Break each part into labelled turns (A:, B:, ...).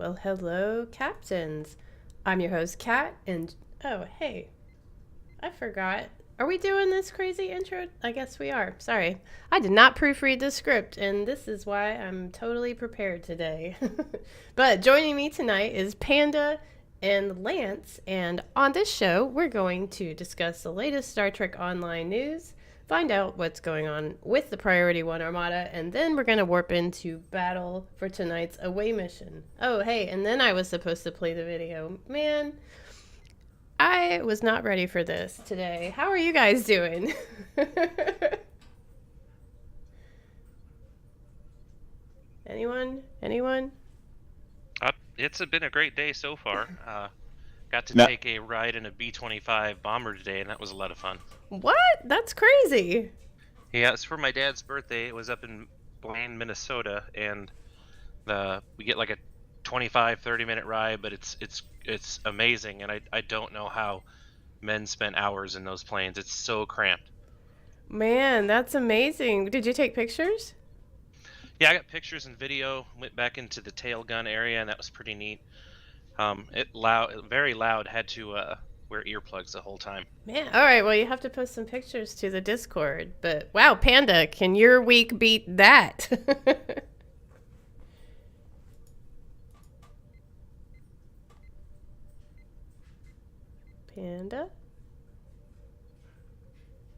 A: Well, hello, captains. I'm your host, Kat, and oh, hey, I forgot. Are we doing this crazy intro? I guess we are. Sorry. I did not proofread the script, and this is why I'm totally prepared today. But joining me tonight is Panda and Lance, and on this show, we're going to discuss the latest Star Trek Online news, find out what's going on with the Priority 1 Armada, and then we're going to warp into battle for tonight's away mission. Oh, hey, and then I was supposed to play the video. Man, I was not ready for this today. How are you guys doing? Anyone? Anyone?
B: It's been a great day so far. Got to
C: No,
B: take a ride in a B-25 bomber today, and that was a lot of fun.
A: What? That's crazy.
B: Yeah, it's for my dad's birthday. It was up in Blaine, Minnesota, and we get like a 25, 30-minute ride, but it's amazing, and I don't know how men spent hours in those planes. It's so cramped.
A: Man, that's amazing. Did you take pictures?
B: Yeah, I got pictures and video. Went back into the tail gun area, and that was pretty neat. Very loud. Had to wear earplugs the whole time.
A: Man, all right. Well, you have to post some pictures to the Discord. But wow, Panda, can your week beat that? Panda?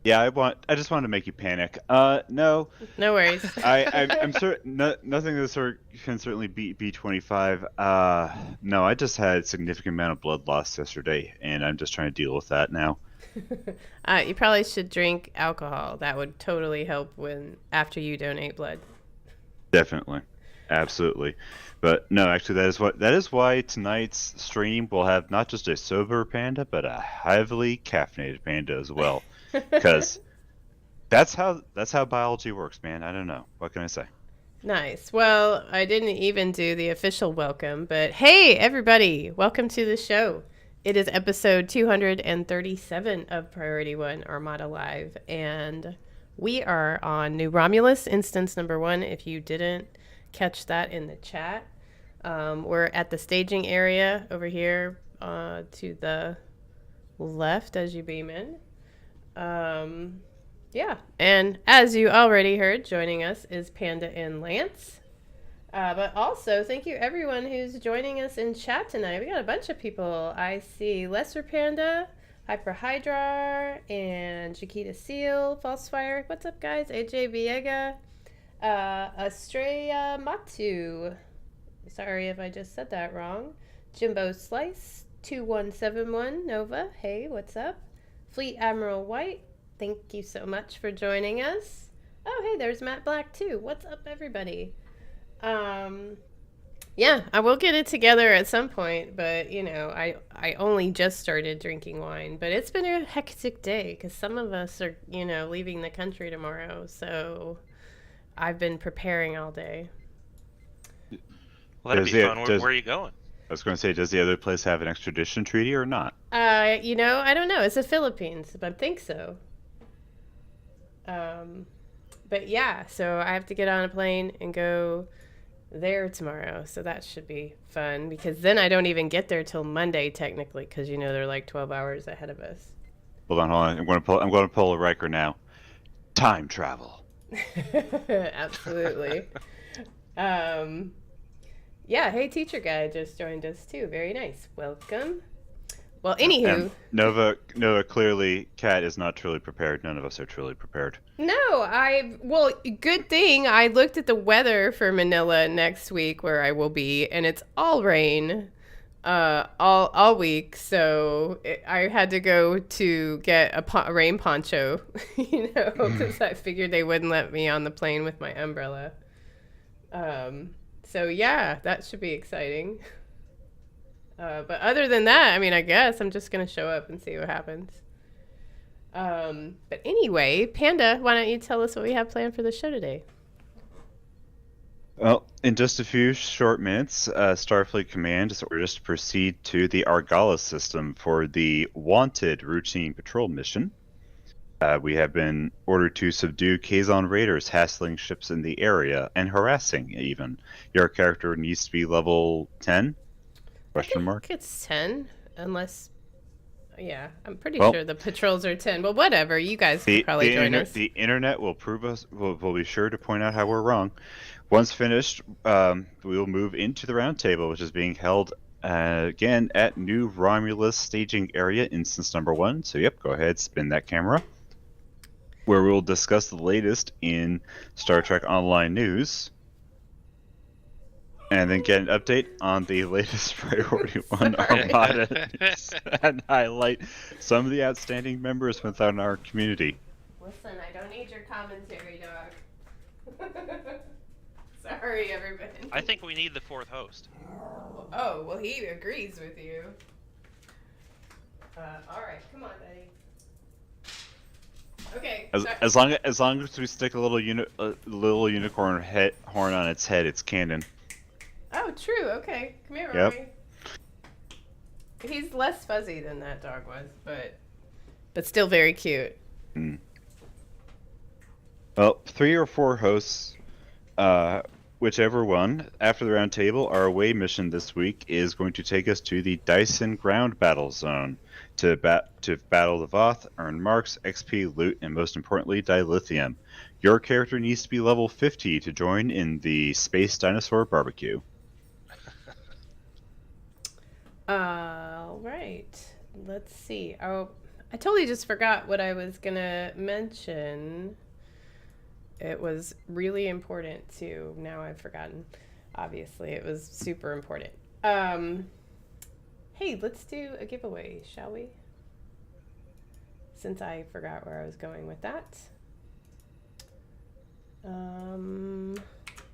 C: yeah, I just wanted to make you panic. No,
A: No worries.
C: I'm certain nothing that can certainly beat B-25. No, I just had a significant amount of blood loss yesterday, and I'm just trying to deal with that now.
A: You probably should drink alcohol. That would totally help after you donate blood.
C: Definitely, absolutely. But no, actually, that is why tonight's stream will have not just a sober panda, but a heavily caffeinated panda as well. Because that's how biology works, man. I don't know. What can I say?
A: Nice. Well, I didn't even do the official welcome, but hey, everybody, welcome to the show. It is episode 237 of Priority 1 Armada Live, and we are on New Romulus, instance number 1, if you didn't catch that in the chat. We're at the staging area over here to the left as you beam in. Yeah, and as you already heard, joining us is Panda and Lance. But also, thank you everyone who's joining us in chat tonight. We got a bunch of people. I see Lesser Panda, Hyperhydra, and Chiquita Seal, Falsefire. What's up, guys? AJ Viega, Estrella Matu. Sorry if I just said that wrong. Jimbo Slice, 2171, Nova. Hey, what's up? Fleet Admiral White, thank you so much for joining us. Oh, hey, there's Matt Black too. What's up, everybody? Yeah, I will get it together at some point, but you know, I only just started drinking wine, but it's been a hectic day because some of us are, you know, leaving the country tomorrow, so I've been preparing all day.
B: Well, that'd
C: Does
B: be
C: the-
B: fun.
C: does-
B: Where are you going?
C: I was going to say, does the other place have an extradition treaty or not?
A: You know, I don't know. It's the Philippines, but I think so. But yeah, so I have to get on a plane and go there tomorrow. So that should be fun because then I don't even get there till Monday technically because you know they're like 12 hours ahead of us.
C: Hold on. I'm going to pull a Riker now. Time travel.
A: Absolutely. Yeah, hey, teacher guy just joined us too. Very nice. Welcome. Well, anywho.
C: And Nova, clearly, Kat is not truly prepared. None of us are truly prepared.
A: No, well, good thing I looked at the weather for Manila next week where I will be, and it's all rain all week. So I had to go to get a rain poncho, you know, because I figured they wouldn't let me on the plane with my umbrella. So yeah, that should be exciting. But other than that, I mean, I guess I'm just going to show up and see what happens. But anyway, Panda, why don't you tell us what we have planned for the show today?
C: Well, in just a few short minutes, Starfleet Command has ordered us to proceed to the Argala system for the wanted routine patrol mission. We have been ordered to subdue Kazon raiders hassling ships in the area and harassing even. Your character needs to be level 10?
A: I
C: Question
A: think
C: mark.
A: it's 10, unless. Yeah, I'm pretty
C: Well,
A: sure the patrols are 10. Well, whatever. You guys can
C: the
A: probably
C: the,
A: join
C: inter-
A: us.
C: the internet will prove us. Will be sure to point out how we're wrong. Once finished, we will move into the round table, which is being held again at New Romulus staging area, instance number 1. So, yep, go ahead, spin that camera, where we will discuss the latest in Star Trek Online news, and then get an update on the latest Priority 1
A: Sorry.
C: Armada news, and highlight some of the outstanding members within our community.
A: Listen, I don't need your commentary, dog. Sorry, everybody.
B: I think we need the 4th host.
A: Oh, well, he agrees with you. All right, come on, buddy. Okay.
C: As long as we stick a little unicorn horn on its head, it's canon.
A: Oh, true. Okay, come here,
C: Yep.
A: Rory. He's less fuzzy than that dog was, but still very cute.
C: Well, 3 or 4 hosts, whichever one, after the round table, our away mission this week is going to take us to the Dyson Ground Battle Zone to battle the Voth, earn marks, XP, loot, and most importantly, dilithium. Your character needs to be level 50 to join in the Space Dinosaur Barbecue.
A: All right. Let's see. Oh, I totally just forgot what I was gonna mention. It was really important too. Now I've forgotten. Obviously, it was super important. Hey, let's do a giveaway, shall we? Since I forgot where I was going with that.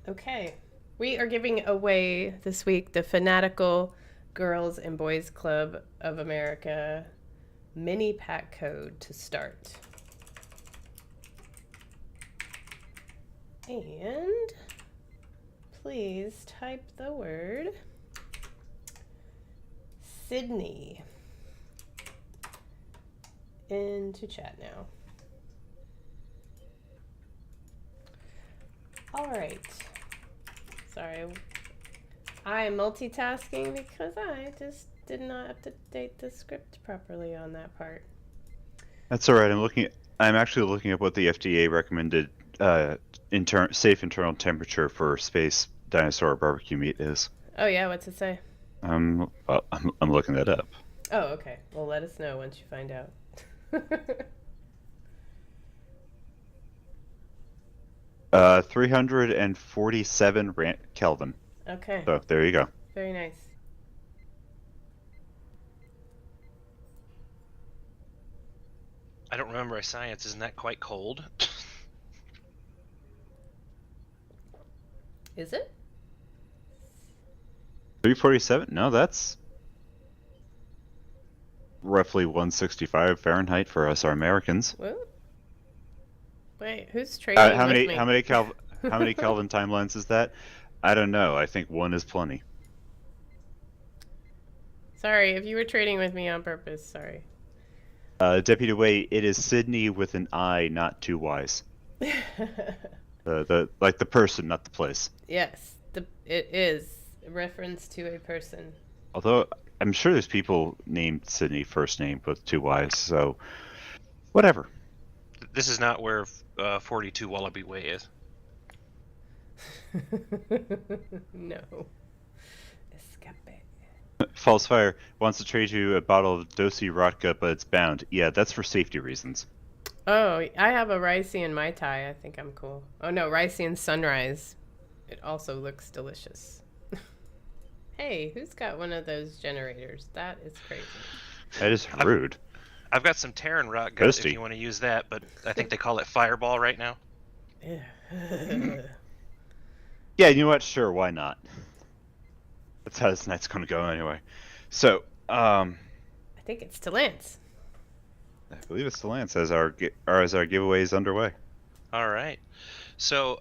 A: Okay. We are giving away this week the Fanatical Girls and Boys Club of America mini pack code to start. And please type the word Sydney into chat now. All right. Sorry. I am multitasking because I just did not update the script properly on that part.
C: That's all right. I'm actually looking at what the FDA recommended safe internal temperature for space dinosaur barbecue meat is.
A: Oh yeah, what's it say?
C: I'm looking that up.
A: Oh, okay. Well, let us know once you find out.
C: 347 Kelvin.
A: Okay.
C: So there you go.
A: Very nice.
B: I don't remember my science. Isn't that quite cold?
A: Is it?
C: 347? No, that's roughly 165 Fahrenheit for us Americans.
A: What? Wait, who's trading
C: How
A: with me?
C: many Kelvin timelines is that? I don't know. I think 1 is plenty.
A: Sorry, if you were trading with me on purpose, sorry.
C: Deputy Way, it is Sydney with an I, not 2 Y's. Like the person, not the place.
A: Yes, it is a reference to a person.
C: Although I'm sure there's people named Sydney first name with 2 Y's, so whatever.
B: This is not where 42 Wallaby Way is.
A: No. Escape.
C: False Fire wants to trade you a bottle of Dosi Rotka, but it's bound. Yeah, that's for safety reasons.
A: Oh, I have a Rycian Mai Tai. I think I'm cool. Oh no, Rycian Sunrise. It also looks delicious. Hey, who's got one of those generators? That is crazy.
C: That is rude.
B: I've got some Terran rock guns if
C: Ghosty.
B: you want to use that, but I think they call it Fireball right now.
C: Yeah, you know what? Sure, why not? That's how this night's going to go anyway. So,
A: I think it's to Lance.
C: I believe it's to Lance as our giveaway is underway.
B: All right. So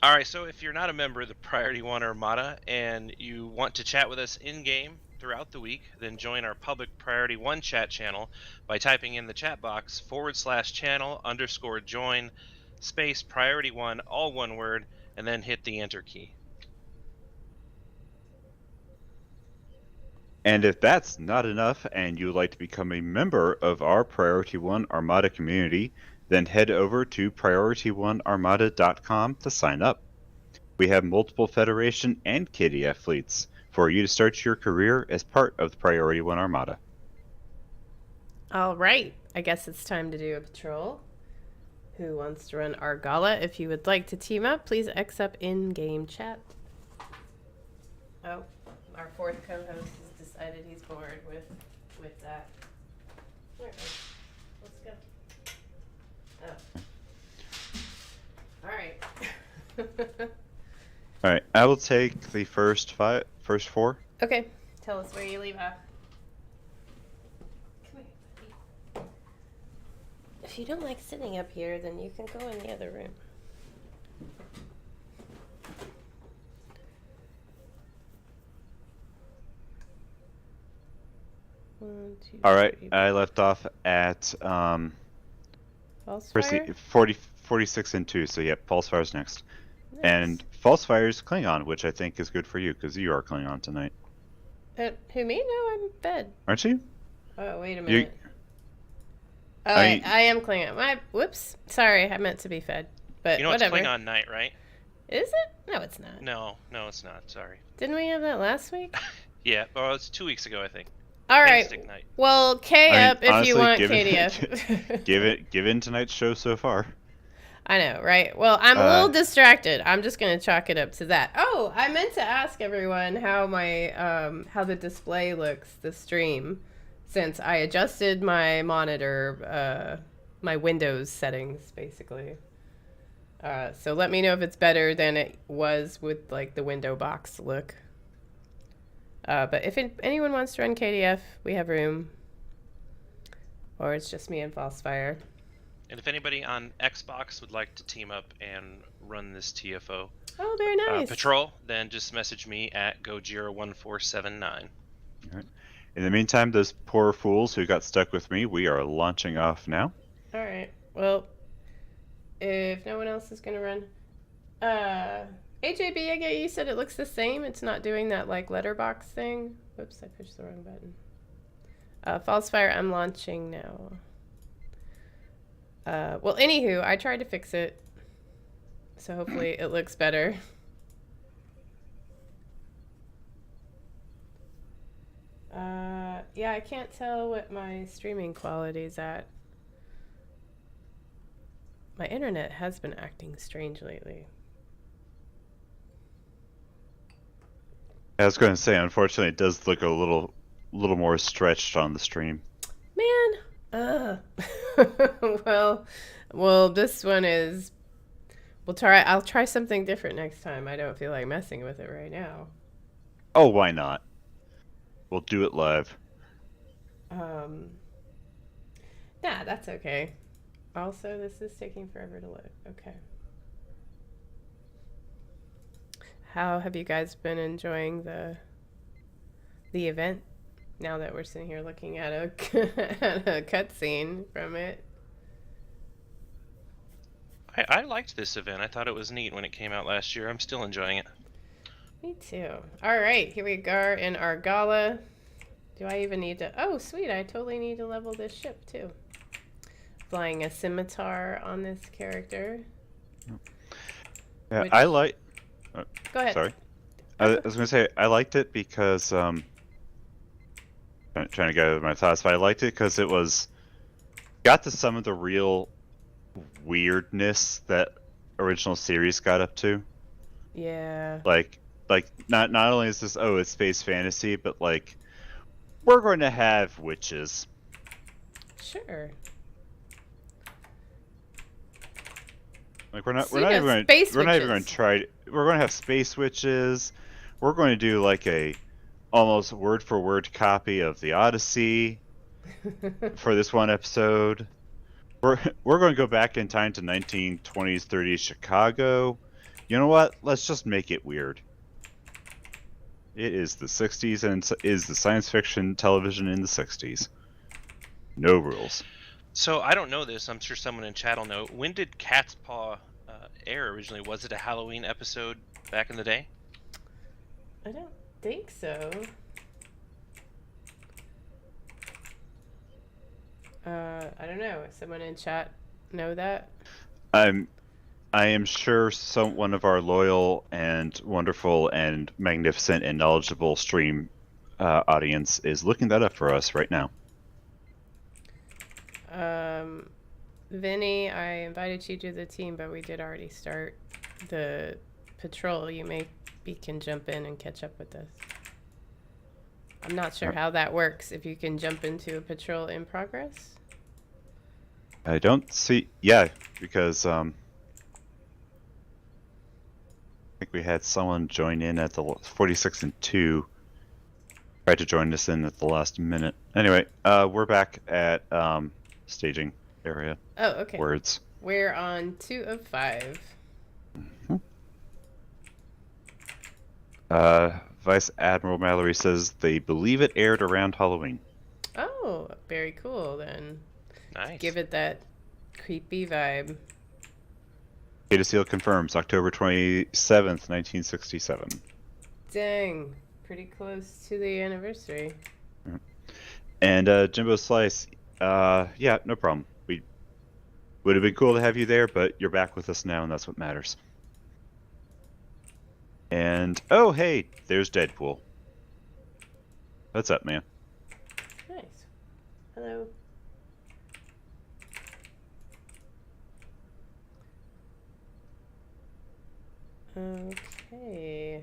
B: All right, so if you're not a member of the Priority One Armada and you want to chat with us in-game throughout the week, then join our public Priority One chat channel by typing in the chat box /channel_join space Priority One, all one word, and then hit the enter key.
C: And if that's not enough and you would like to become a member of our Priority One Armada community, then head over to PriorityOneArmada.com to sign up. We have multiple Federation and KDF fleets for you to start your career as part of the Priority One Armada.
A: All right. I guess it's time to do a patrol. Who wants to run Argala? If you would like to team up, please X up in-game chat. Oh, our fourth co-host has decided he's bored with that. All right, let's go. Oh. All right.
C: All right, I will take the first four.
A: Okay, tell us where you leave off. Come here, buddy. If you don't like sitting up here, then you can go in the other room. One, two,
C: All right,
A: three.
C: I left off at
A: False
C: first
A: fire?
C: 46 and 2, so yep, False Fire's next.
A: Nice.
C: And False Fire's Klingon, which I think is good for you, because you are Klingon tonight.
A: Who, me? No, I'm fed.
C: Aren't you?
A: Oh, wait a minute. Oh,
C: I-
A: I am Klingon. Whoops. Sorry, I meant to be fed. But
B: You know
A: whatever.
B: it's Klingon night, right?
A: Is it? No, it's not.
B: No, it's not. Sorry.
A: Didn't we have that last week?
B: Yeah, well, it's 2 weeks ago, I think.
A: All right.
B: Stick night.
A: Well, K
C: I mean,
A: up if
C: honestly,
A: you want
C: given-
A: KDF.
C: Given tonight's show so far.
A: I know, right? Well, I'm a little distracted. I'm just gonna chalk it up to that. Oh, I meant to ask everyone how my how the display looks, the stream, since I adjusted my monitor, my Windows settings, basically. So let me know if it's better than it was with like the window box look. But if anyone wants to run KDF, we have room. Or it's just me and Falsefire.
B: And if anybody on Xbox would like to team up and run this TFO
A: Oh, very nice.
B: patrol, then just message me at Gojira1479.
C: All right. In the meantime, those poor fools who got stuck with me, we are launching off now.
A: All right. Well, if no one else is gonna run, AJB, I get you said it looks the same. It's not doing that like letterbox thing. Whoops, I pushed the wrong button. Falsefire, I'm launching now. Well, anywho, I tried to fix it, so hopefully it looks better. Yeah, I can't tell what my streaming quality is at. My internet has been acting strange lately.
C: I was going to say, unfortunately, it does look a little more stretched on the stream.
A: Man, well, this one is. I'll try something different next time. I don't feel like messing with it right now.
C: Oh, why not? We'll do it live.
A: Nah, that's okay. Also, this is taking forever to load. Okay. How have you guys been enjoying the event? Now that we're sitting here looking at a cutscene from it.
B: I liked this event. I thought it was neat when it came out last year. I'm still enjoying it.
A: Me too. All right, here we are in Argala. Do I even need to? Oh, sweet! I totally need to level this ship too. Flying a scimitar on this character.
C: Yeah,
A: Which-
C: I like.
A: Go ahead.
C: Sorry. I was going to say, I liked it because, trying to gather my thoughts, but I liked it because it got to some of the real weirdness that original series got up to.
A: Yeah.
C: Like not only is this, it's space fantasy, but like, we're going to have witches.
A: Sure.
C: Like we're not
A: So you have
C: even
A: space
C: going to
A: witches.
C: try. We're going to have space witches. We're going to do like a almost word for word copy of the Odyssey for this one episode. We're going to go back in time to 1920s, 30s Chicago. You know what? Let's just make it weird. It is the 60s and is the science fiction television in the 60s. No rules.
B: So I don't know this. I'm sure someone in chat will know. When did Cat's Paw air originally? Was it a Halloween episode back in the day?
A: I don't think so. I don't know. Someone in chat know that?
C: I am sure one of our loyal and wonderful and magnificent and knowledgeable stream audience is looking that up for us right now.
A: Vinny, I invited you to the team, but we did already start the patrol. You maybe can jump in and catch up with us. I'm not sure how that works, if you can jump into a patrol in progress.
C: I don't see... Yeah, because I think we had someone join in at the 46 and 2. Tried to join us in at the last minute. Anyway, we're back at staging area.
A: Oh, okay.
C: Words.
A: We're on 2 of 5.
C: Vice Admiral Mallory says they believe it aired around Halloween.
A: Oh, very cool then.
B: Nice.
A: Give it that creepy vibe.
C: Data Seal confirms October 27th, 1967.
A: Dang, pretty close to the anniversary.
C: And Jimbo Slice, yeah, no problem. We would have been cool to have you there, but you're back with us now, and that's what matters. And oh, hey, there's Deadpool. What's up, man?
A: Nice. Hello. Okay.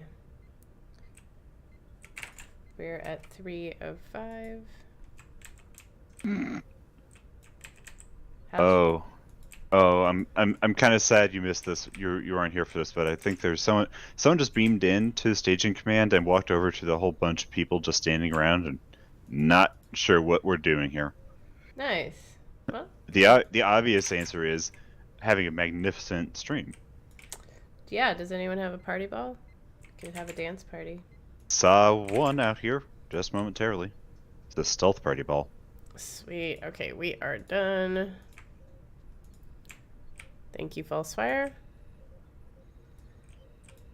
A: We're at 3 of 5.
C: I'm kind of sad you missed this. You aren't here for this, but I think there's someone just beamed in to staging command and walked over to the whole bunch of people just standing around and not sure what we're doing here.
A: Nice. Well,
C: The obvious answer is having a magnificent stream.
A: yeah, does anyone have a party ball? Could have a dance party.
C: Saw one out here just momentarily. It's a stealth party ball.
A: Sweet. Okay, we are done. Thank you, False Fire.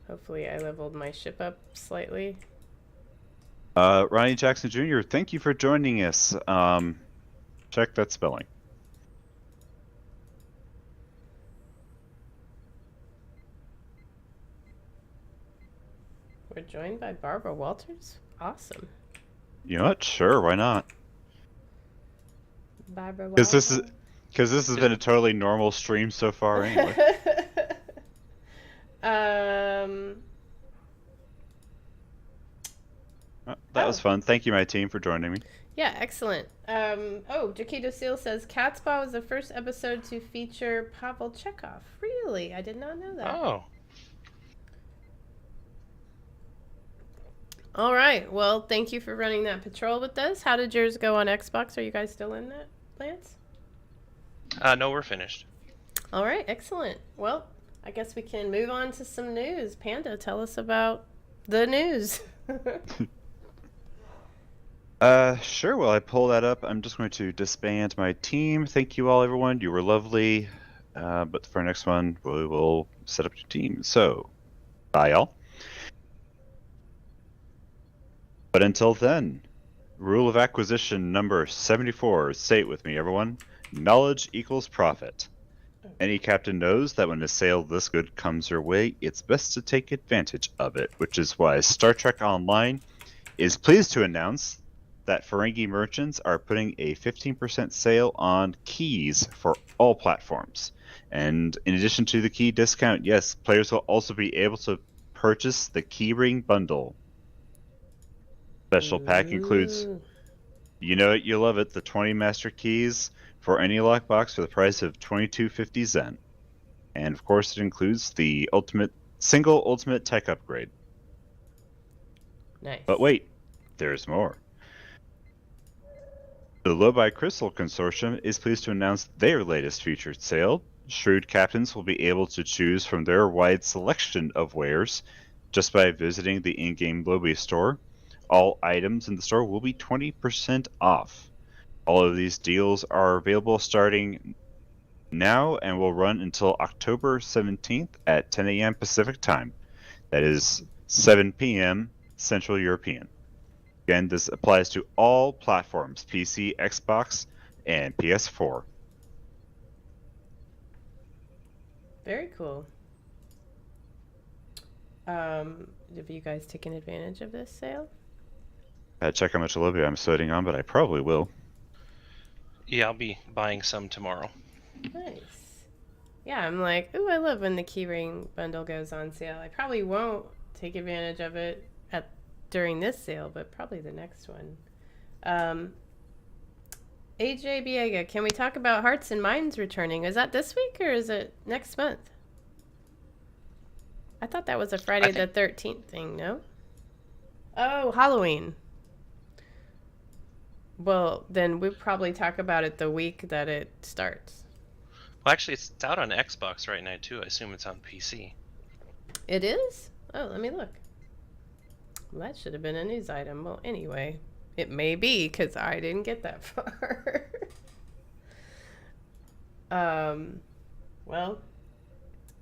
A: Hopefully I leveled my ship up slightly.
C: Ronnie Jackson Jr., thank you for joining us. Check that spelling.
A: We're joined by Barbara Walters? Awesome.
C: You know what? Sure, why not?
A: Barbara
C: Because
A: Walters.
C: this has been a totally normal stream so far anyway. That was fun. Thank you, my team, for joining me.
A: Yeah, excellent. Jaquito Seal says Cat's Paw was the first episode to feature Pavel Chekhov. Really? I did not know that.
B: Oh.
A: All right. Well, thank you for running that patrol with us. How did yours go on Xbox? Are you guys still in that, Lance?
B: No, we're finished.
A: All right. Excellent. Well, I guess we can move on to some news. Panda, tell us about the news.
C: Sure. Well, I pull that up. I'm just going to disband my team. Thank you all, everyone. You were lovely. But for our next one, we will set up your team. So, bye, y'all. But until then, rule of acquisition number 74. Say it with me, everyone. Knowledge equals profit. Any captain knows that when a sale this good comes your way, it's best to take advantage of it, which is why Star Trek Online is pleased to announce that Ferengi merchants are putting a 15% sale on keys for all platforms. And in addition to the key discount, yes, players will also be able to purchase the Keyring Bundle. Special pack includes, you know it, you love it, the 20 master keys for any lockbox for the price of 22.50 Zen. And of course it includes the single ultimate tech upgrade.
A: Nice.
C: But wait, there's more. The Lobi Crystal Consortium is pleased to announce their latest featured sale, Shrewd captains will be able to choose from their wide selection of wares just by visiting the in-game lobby store. All items in the store will be 20% off. All of these deals are available starting now and will run until October 17th at 10 a.m. Pacific Time. That is 7 p.m. Central European. Again, this applies to all platforms, PC, Xbox, and PS4.
A: Very cool. Have you guys taken advantage of this sale?
C: Check how much lobby I'm sitting on, but I probably will.
B: Yeah, I'll be buying some tomorrow.
A: Nice. Yeah, I'm like, ooh, I love when the keyring bundle goes on sale. I probably won't take advantage of it during this sale, but probably the next one. AJ Biega, can we talk about Hearts and Minds returning? Is that this week or is it next month? I thought that was a Friday the 13th thing, no? Oh, Halloween. Well, then we'll probably talk about it the week that it starts.
B: Well, actually, it's out on Xbox right now, too. I assume it's on PC.
A: It is? Oh, let me look. Well, that should have been a news item. Well, anyway, it may be because I didn't get that far. Well,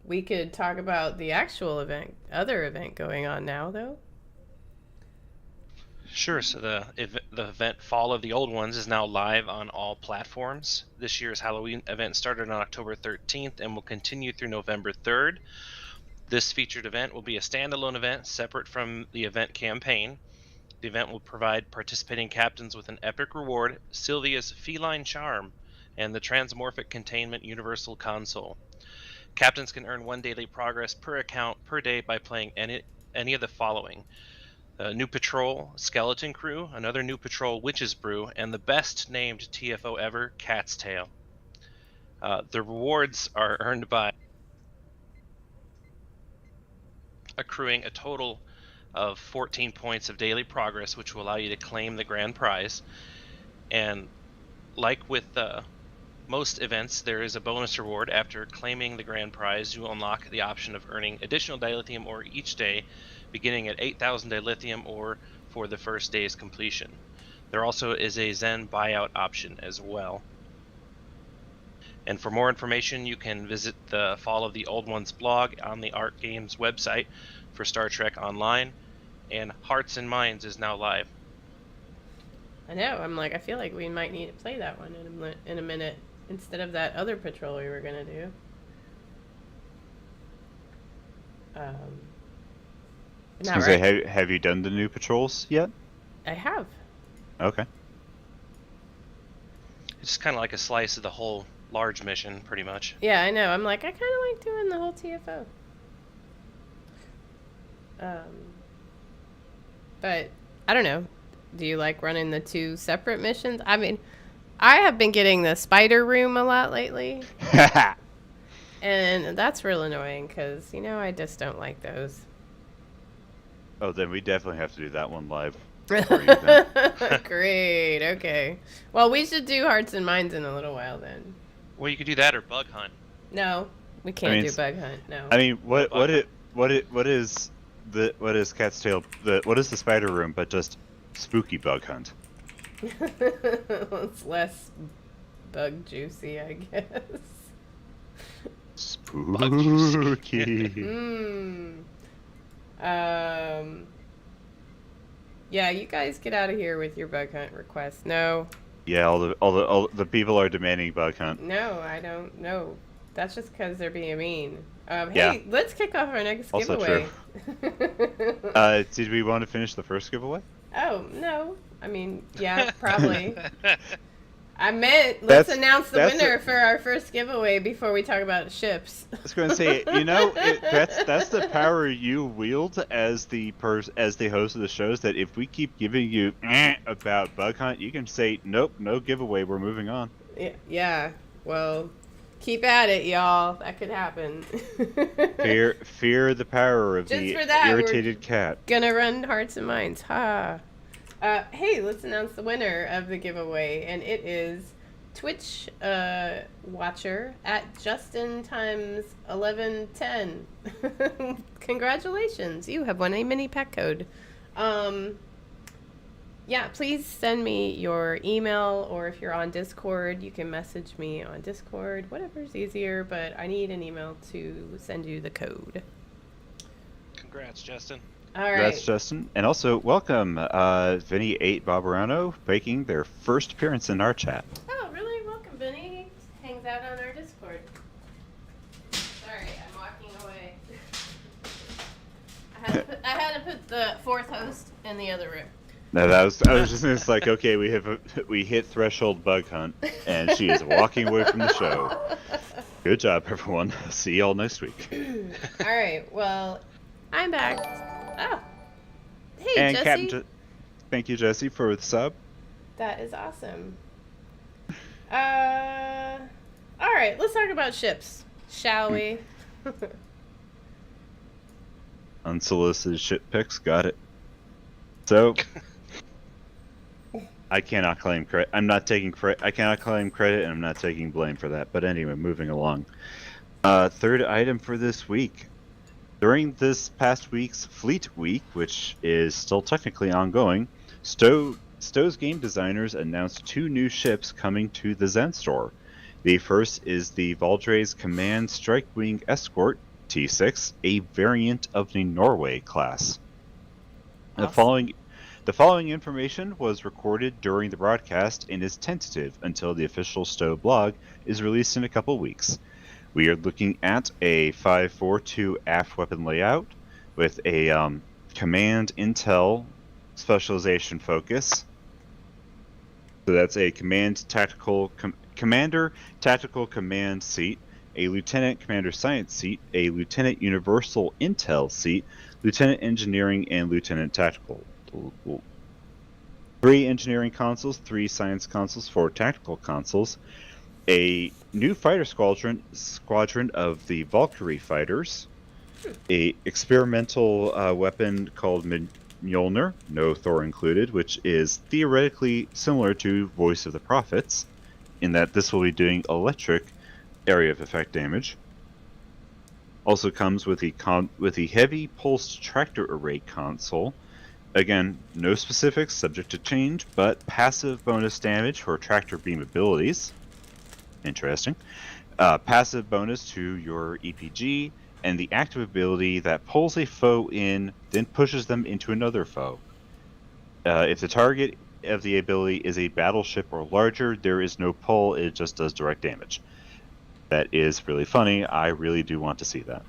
A: we could talk about the actual other event going on now, though.
B: Sure. So the event Fall of the Old Ones is now live on all platforms. This year's Halloween event started on October 13th and will continue through November 3rd. This featured event will be a standalone event separate from the event campaign. The event will provide participating captains with an epic reward, Sylvia's feline charm, and the Transmorphic Containment Universal Console. Captains can earn 1 daily progress per account per day by playing any of the following: New Patrol, Skeleton Crew, another New Patrol, Witch's Brew, and the best named TFO ever, Cat's Tail. The rewards are earned by accruing a total of 14 points of daily progress, which will allow you to claim the grand prize. And like with most events, there is a bonus reward. After claiming the grand prize, you will unlock the option of earning additional dilithium ore each day, beginning at 8,000 dilithium ore for the first day's completion. There also is a Zen buyout option as well. And for more information, you can visit the Fall of the Old Ones blog on the Art Games website for Star Trek Online, and Hearts and Minds is now live.
A: I know. I'm like, I feel like we might need to play that one in a minute instead of that other patrol we were gonna do.
C: Have you done the new patrols yet?
A: I have.
C: Okay.
B: It's kind of like a slice of the whole large mission, pretty much.
A: Yeah, I know. I'm like, I kind of like doing the whole TFO. But I don't know. Do you like running the two separate missions? I mean, I have been getting the spider room a lot lately. And that's real annoying because, I just don't like those.
C: Oh, then we definitely have to do that one live.
A: Great. Okay. Well, we should do Hearts and Minds in a little while then.
B: Well, you could do that or Bug Hunt.
A: No, we can't do Bug Hunt. No.
C: I mean, what is Cat's Tail? What is the spider room but just spooky Bug Hunt?
A: It's less bug juicy, I guess.
C: Spooky.
A: Yeah, you guys get out of here with your Bug Hunt requests. No.
C: Yeah, all the people are demanding Bug Hunt.
A: No, I don't know. That's just because they're being mean. Hey,
C: yeah.
A: Let's kick off our next giveaway.
C: True. Did we want to finish the first giveaway?
A: Oh, no. I mean, yeah, probably. I meant let's announce the winner for our first giveaway before we talk about ships.
C: I was going to say, that's the power you wield as the host of the shows. That if we keep giving you about Bug Hunt, you can say nope, no giveaway. We're moving on.
A: Yeah. Well, keep at it, y'all. That could happen.
C: fear the power of the irritated cat.
A: Gonna run Hearts and Minds. Ha. Hey, let's announce the winner of the giveaway, and it is Twitch watcher at Justin times 1110. Congratulations, you have won a mini pack code. Yeah, please send me your email, or if you're on Discord, you can message me on Discord, whatever's easier, but I need an email to send you the code.
B: Congrats, Justin.
A: All right.
C: Congrats, Justin. And also, welcome Vinny 8 Barbarano making their first appearance in our chat.
A: Oh, really? Welcome, Vinny. He hangs out on our Discord. Sorry, I'm walking away. I had to put the fourth host in the other room.
C: No, I was just it's like, okay, we hit threshold bug hunt, and she is walking away from the show. Good job, everyone. See y'all next week.
A: All right. Well, I'm back. Oh, hey,
C: And
A: Jesse.
C: Captain, thank you, Jesse, for the sub.
A: That is awesome. All right. Let's talk about ships, shall we?
C: Unsolicited ship picks, got it. So, I cannot claim credit. I'm not taking credit. I cannot claim credit, and I'm not taking blame for that. But anyway, moving along. Third item for this week. During this past week's Fleet Week, which is still technically ongoing, Stowe's game designers announced 2 new ships coming to the Zen store. The first is the Valdres Command Strike Wing Escort T6, a variant of the Norway class.
A: Awesome.
C: The following information was recorded during the broadcast and is tentative until the official Stowe blog is released in a couple weeks. We are looking at a 5.42 aft weapon layout with a command intel specialization focus. So that's a commander tactical command seat, a lieutenant commander science seat, a lieutenant universal intel seat, lieutenant engineering, and lieutenant tactical. 3 engineering consoles, 3 science consoles, 4 tactical consoles, a new fighter squadron of the Valkyrie fighters, a experimental weapon called Mjolnir, no Thor included, which is theoretically similar to Voice of the Prophets, in that this will be doing electric area of effect damage. Also comes with the heavy pulsed tractor array console. Again, no specifics, subject to change, but passive bonus damage for tractor beam abilities. Interesting. Passive bonus to your EPG, and the active ability that pulls a foe in, then pushes them into another foe. If the target of the ability is a battleship or larger, there is no pull, it just does direct damage. That is really funny. I really do want to see that.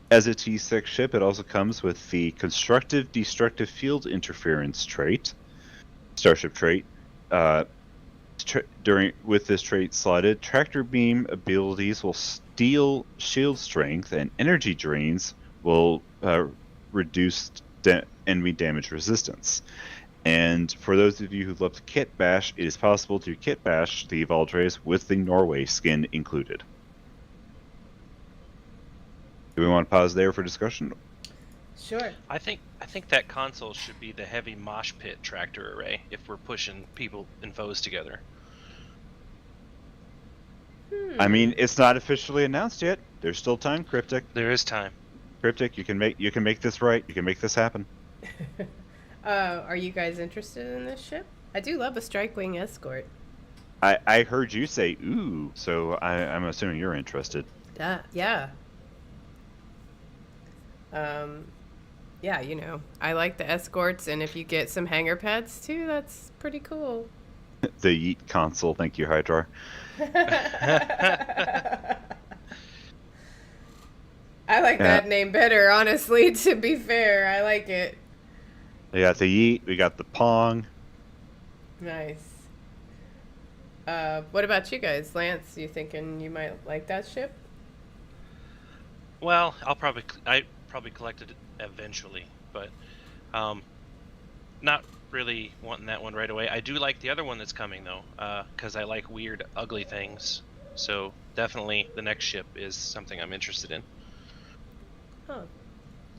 C: As a T6 ship, it also comes with the Constructive Destructive Field Interference trait, Starship trait. With this trait slotted, tractor beam abilities will steal shield strength, and energy drains will reduce enemy damage resistance. And for those of you who love to kit bash, it is possible to kit bash the Valdres with the Norway skin included. Do we want to pause there for discussion?
A: Sure.
B: I think that console should be the heavy mosh pit tractor array if we're pushing people and foes together.
C: I mean, it's not officially announced yet. There's still time, Cryptic.
B: There is time.
C: Cryptic, you can make this right. You can make this happen.
A: Are you guys interested in this ship? I do love a Strike Wing Escort.
C: I heard you say ooh, so I'm assuming you're interested.
A: Yeah. Yeah, you know, I like the escorts, and if you get some hanger pads too, that's pretty cool.
C: The Yeet console, thank you, Hydrar.
A: I like that name better, honestly, to be fair. I like it.
C: We got the Yeet, we got the Pong.
A: Nice. What about you guys? Lance, you thinking you might like that ship?
B: Well, I probably collect it eventually, but not really wanting that one right away. I do like the other one that's coming though, because I like weird, ugly things. So definitely the next ship is something I'm interested in.
A: Huh.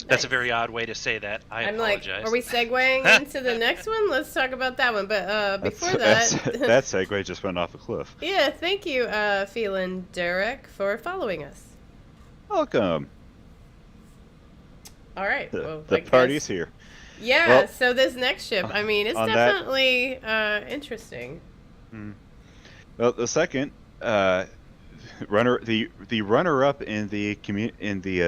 B: That's a very odd way to say that.
A: I'm
B: apologize.
A: like, are we segueing into the next one? Let's talk about that one. But before that,
C: that segue just went off a cliff.
A: Yeah, thank you, Phelan Derek, for following us.
C: Welcome.
A: All right.
C: The party's here.
A: Yeah, well, so this next ship, I mean, it's definitely interesting.
C: Well, the second runner-up in the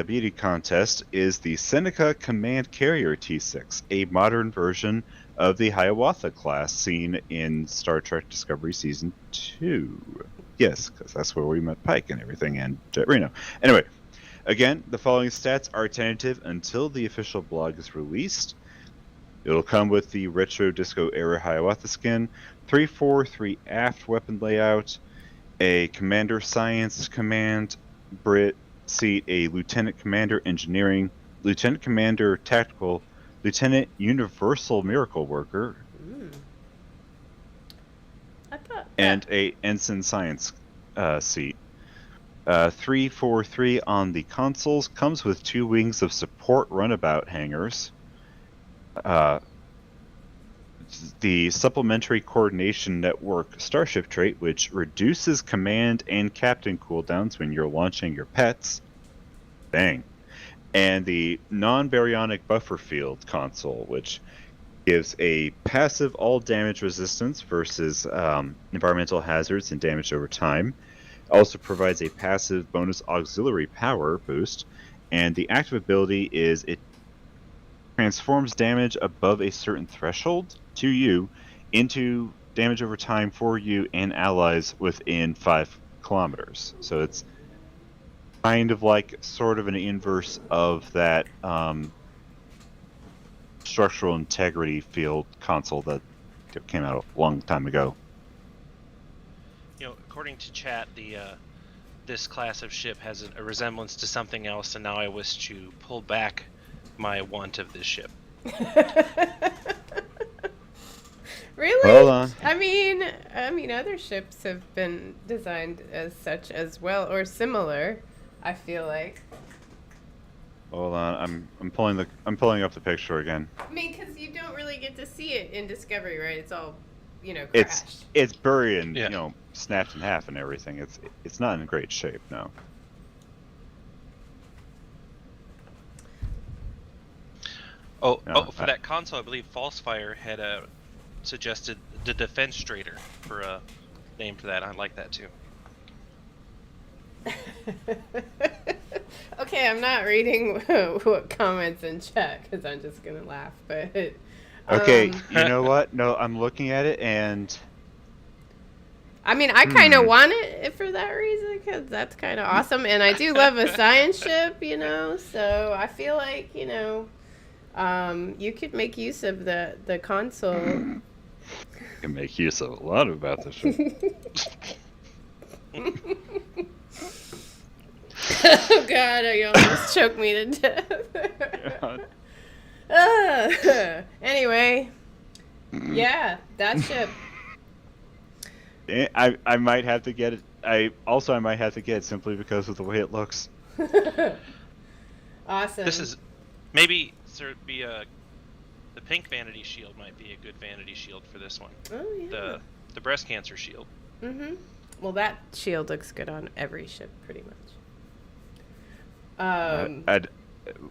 C: beauty contest is the Seneca Command Carrier T6, a modern version of the Hiawatha class seen in Star Trek Discovery Season 2. Yes, because that's where we met Pike and everything, and Reno. Anyway, again, the following stats are tentative until the official blog is released. It'll come with the retro disco era Hiawatha skin, 3-4-3 aft weapon layout, a Commander Science Command Brit seat, a Lieutenant Commander Engineering, Lieutenant Commander Tactical, Lieutenant Universal Miracle Worker, and a Ensign Science seat. 3-4-3 on the consoles, comes with 2 wings of support runabout hangars. The Supplementary Coordination Network Starship trait, which reduces command and captain cooldowns when you're launching your pets. Bang. And the Non-Baryonic Buffer Field console, which gives a passive all damage resistance versus environmental hazards and damage over time. Also provides a passive bonus auxiliary power boost. And the active ability is it transforms damage above a certain threshold to you into damage over time for you and allies within 5 kilometers. So it's kind of like sort of an inverse of that structural integrity field console that came out a long time ago.
B: According to chat, this class of ship has a resemblance to something else, and now I wish to pull back my want of this ship.
A: Really?
C: Hold on.
A: I mean, other ships have been designed as such as well, or similar. I feel like.
C: Hold on, I'm pulling up the picture again.
A: I mean, because you don't really get to see it in Discovery, right? It's all, crashed.
C: It's buried and snapped in half and everything. It's not in great shape, no.
B: For that console, I believe Falsefire had suggested the Defenstrator for a name for that. I like that too.
A: Okay, I'm not reading what comments in chat because I'm just gonna laugh. But
C: okay, you know what? No, I'm looking at it and.
A: I mean, I kind of want it for that reason because that's kind of awesome, and I do love a science ship, So I feel like you could make use of the console.
C: You can make use of a lot about the ship.
A: Oh God! You almost choked me to death. Anyway, yeah, that ship.
C: I might have to get it. I might have to get it simply because of the way it looks.
A: Awesome.
B: This is maybe the pink vanity shield might be a good vanity shield for this one.
A: Oh yeah.
B: The breast cancer shield.
A: Mhm. Well, that shield looks good on every ship, pretty much.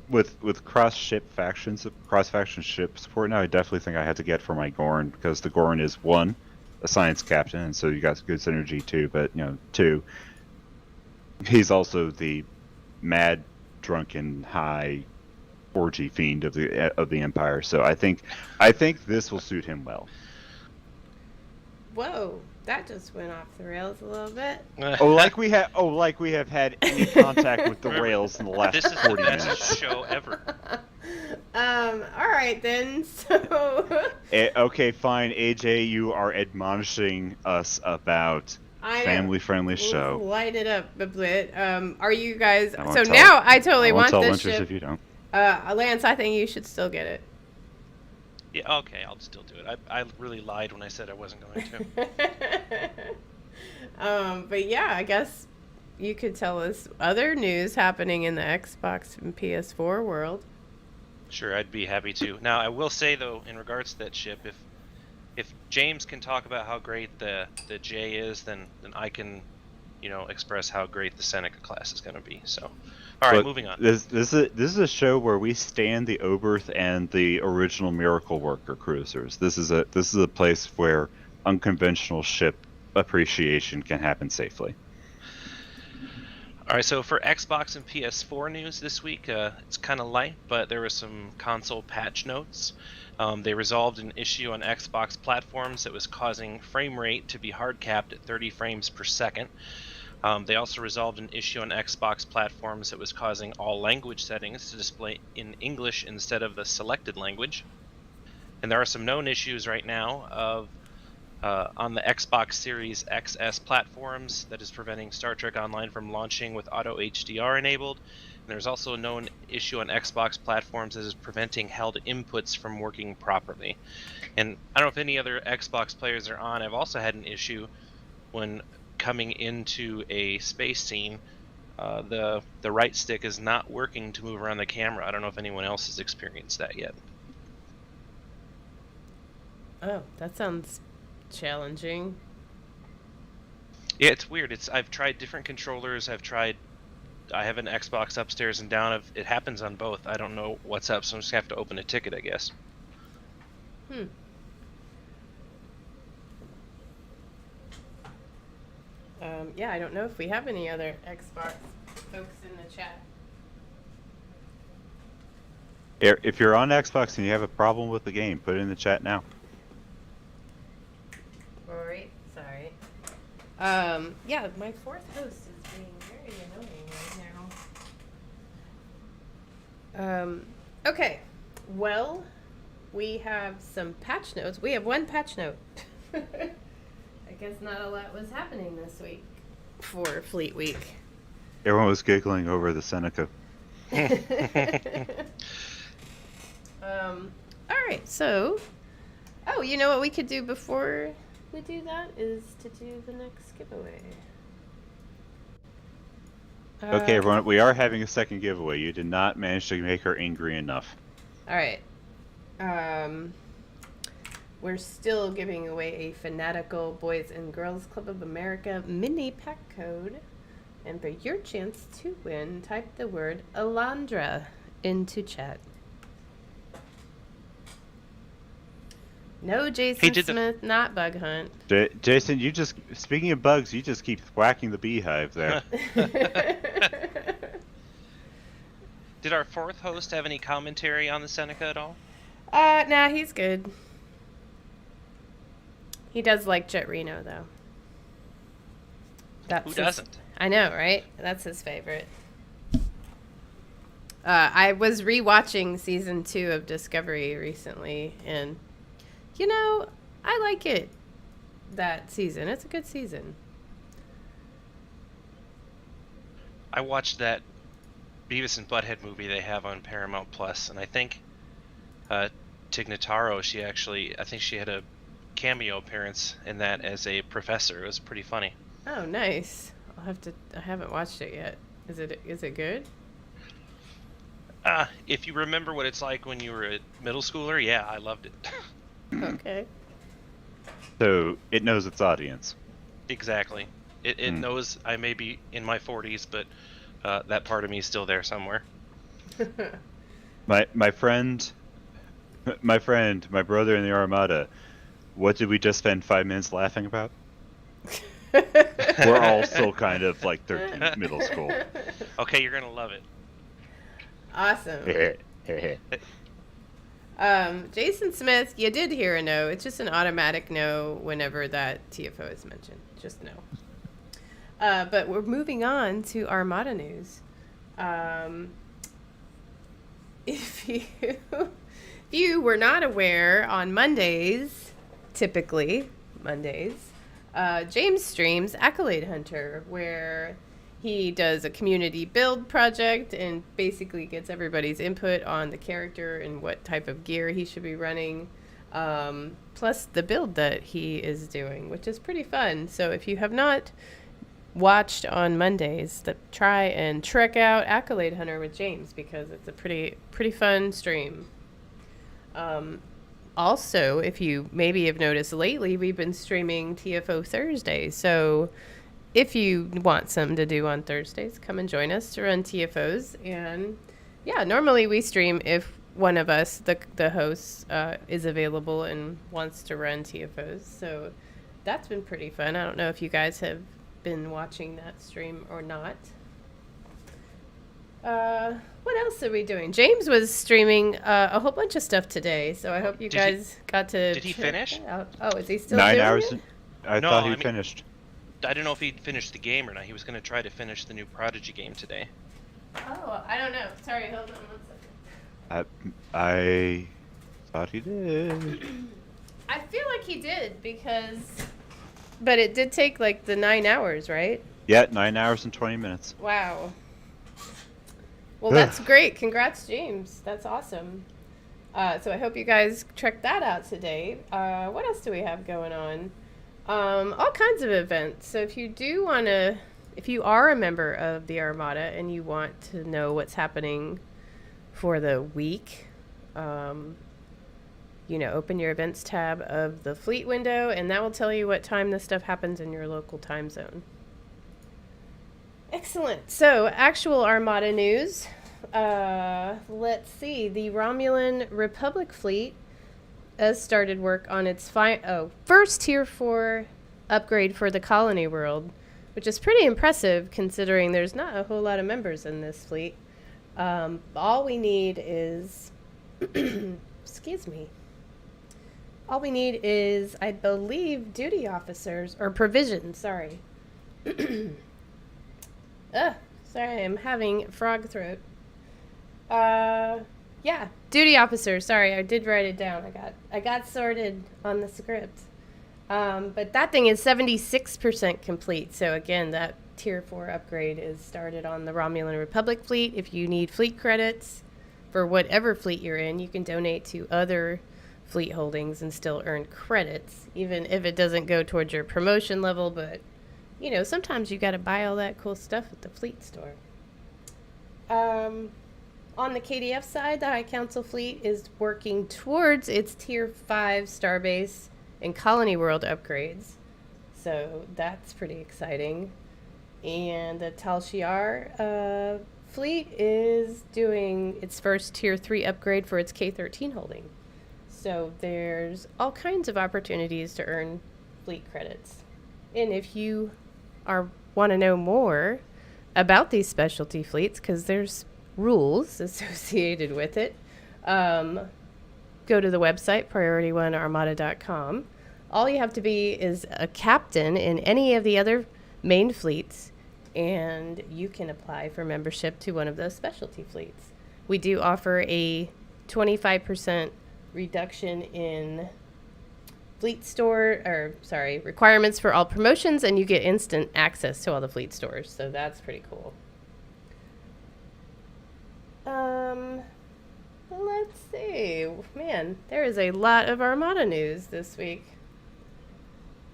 C: With cross faction ship support now, I definitely think I had to get for my Gorn because the Gorn is 1, a science captain, and so you got good synergy too. But 2, he's also the mad, drunken, high orgy fiend of the Empire. So I think this will suit him well.
A: Whoa. That just went off the rails a little bit.
C: like we have had any contact with the rails in the last 40 minutes.
B: This is the best show ever.
A: All right then. So.
C: Okay, fine. AJ, you are admonishing us about family-friendly show.
A: Light it up a bit. Are you guys? So now I totally want this ship.
C: If you don't.
A: Lance, I think you should still get it.
B: Yeah, okay, I'll still do it. I really lied when I said I wasn't going
A: to. But yeah, I guess you could tell us other news happening in the Xbox and PS4 world.
B: Sure, I'd be happy to. Now, I will say though, in regards to that ship, if James can talk about how great the J is, then I can, express how great the Seneca class is going to be. So, all right, moving on.
C: This is a show where we stand the Oberth and the original Miracle Worker cruisers. This is a place where unconventional ship appreciation can happen safely.
B: All right, so for Xbox and PS4 news this week, it's kind of light, but there were some console patch notes. They resolved an issue on Xbox platforms that was causing frame rate to be hard capped at 30 frames per second. They also resolved an issue on Xbox platforms that was causing all language settings to display in English instead of the selected language. And there are some known issues right now of on the Xbox Series XS platforms that is preventing Star Trek Online from launching with auto HDR enabled. And there's also a known issue on Xbox platforms that is preventing held inputs from working properly. And I don't know if any other Xbox players are on. I've also had an issue when coming into a space scene. The right stick is not working to move around the camera. I don't know if anyone else has experienced that yet.
A: Oh, that sounds challenging.
B: Yeah, it's weird. I've tried different controllers. I have an Xbox upstairs and down. It happens on both. I don't know what's up, so I'm just gonna have to open a ticket, I guess.
A: Yeah, I don't know if we have any other Xbox folks in the chat.
C: If you're on Xbox and you have a problem with the game, put it in the chat now.
A: Alright, sorry. Yeah, my fourth host is being very annoying right now. Okay. Well, we have some patch notes. We have one patch note. I guess not a lot was happening this week for Fleet Week.
C: Everyone was giggling over the Seneca.
A: Alright, so... Oh, you know what we could do before we do that is to do the next giveaway.
C: Okay, everyone, we are having a second giveaway. You did not manage to make her angry enough.
A: Alright. We're still giving away a Fanatical Boys and Girls Club of America mini pack code. And for your chance to win, type the word Alondra into chat. No Jason Smith, not Bug Hunt.
C: Jason, speaking of bugs, you just keep whacking the beehive there.
B: Did our fourth host have any commentary on the Seneca at all?
A: Nah, he's good. He does like Jet Reno, though.
B: Who doesn't?
A: I know, right? That's his favorite. I was rewatching season 2 of Discovery recently, and I like it. That season, it's a good season.
B: I watched that Beavis and Butthead movie they have on Paramount Plus, and I think Tig Notaro, I think she had a cameo appearance in that as a professor. It was pretty funny.
A: Oh, nice. I haven't watched it yet. Is it good?
B: If you remember what it's like when you were a middle schooler, yeah, I loved it.
A: Okay.
C: So it knows its audience.
B: Exactly. It knows I may be in my 40s, but that part of me is still there somewhere.
C: My brother in the Armada. What did we just spend 5 minutes laughing about? We're all still kind of like 13 middle school.
B: Okay, you're gonna love it.
A: Awesome. Jason Smith, you did hear a no. It's just an automatic no whenever that TFO is mentioned. Just no. But we're moving on to Armada news. If you were not aware, on Mondays, typically Mondays, James streams Accolade Hunter, where he does a community build project and basically gets everybody's input on the character and what type of gear he should be running, plus the build that he is doing, which is pretty fun. So if you have not watched on Mondays, try and trek out Accolade Hunter with James, because it's a pretty fun stream. Also, if you maybe have noticed lately, we've been streaming TFO Thursdays. So if you want something to do on Thursdays, come and join us to run TFOs. And yeah, normally we stream if one of us, the hosts, is available and wants to run TFOs. So that's been pretty fun. I don't know if you guys have been watching that stream or not. What else are we doing? James was streaming a whole bunch of stuff today, so I hope you guys got to.
B: Did he finish?
A: Oh, is he still
C: 9
A: doing
C: hours?
A: it?
C: I thought he finished.
B: I don't know if he'd finished the game or not. He was going to try to finish the new Prodigy game today.
A: Oh, I don't know. Sorry, hold on 1 second.
C: I thought he did.
A: I feel like he did but it did take like the 9 hours, right?
C: Yeah, 9 hours and 20 minutes.
A: Wow. Well, that's great. Congrats, James. That's awesome. So I hope you guys check that out today. What else do we have going on? All kinds of events. So if you are a member of the Armada and you want to know what's happening for the week, open your events tab of the fleet window, and that will tell you what time this stuff happens in your local time zone. Excellent. So, actual Armada news. Let's see. The Romulan Republic fleet has started work on its first Tier 4 upgrade for the colony world, which is pretty impressive considering there's not a whole lot of members in this fleet. All we need is... excuse me. All we need is, I believe, duty officers, or provisions, sorry. Sorry, I'm having frog throat. Yeah, duty officers. Sorry, I did write it down. I got sorted on the script. But that thing is 76% complete. So again, that Tier 4 upgrade is started on the Romulan Republic fleet. If you need fleet credits for whatever fleet you're in, you can donate to other fleet holdings and still earn credits, even if it doesn't go towards your promotion level, but sometimes you got to buy all that cool stuff at the fleet store. On the KDF side, the High Council fleet is working towards its Tier 5 Starbase and Colony World upgrades. So that's pretty exciting. And the Tal Shiar fleet is doing its first Tier 3 upgrade for its K-13 holding. So there's all kinds of opportunities to earn fleet credits. And if you want to know more about these specialty fleets, because there's rules associated with it, go to the website, PriorityOneArmada.com. All you have to be is a captain in any of the other main fleets, and you can apply for membership to one of those specialty fleets. We do offer a 25% reduction in requirements for all promotions, and you get instant access to all the fleet stores. So that's pretty cool. Let's see. Man, there is a lot of Armada news this week.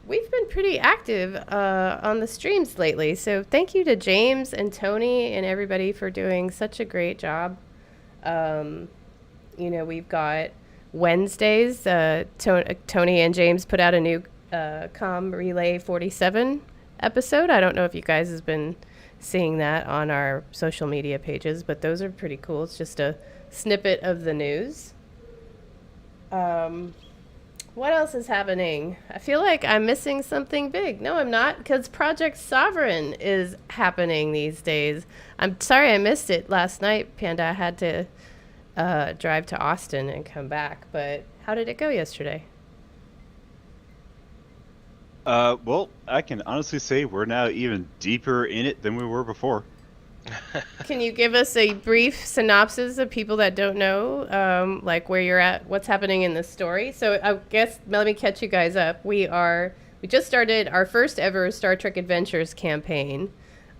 A: We've been pretty active on the streams lately, so thank you to James and Tony and everybody for doing such a great job. We've got Wednesdays, Tony and James put out a new Com Relay 47 episode. I don't know if you guys have been seeing that on our social media pages, but those are pretty cool. It's just a snippet of the news. What else is happening? I feel like I'm missing something big. No, I'm not, because Project Sovereign is happening these days. I'm sorry I missed it last night, Panda. I had to drive to Austin and come back, but how did it go yesterday?
C: Well, I can honestly say we're now even deeper in it than we were before.
A: Can you give us a brief synopsis of people that don't know, like where you're at, what's happening in the story? So I guess, let me catch you guys up. We just started our first ever Star Trek Adventures campaign.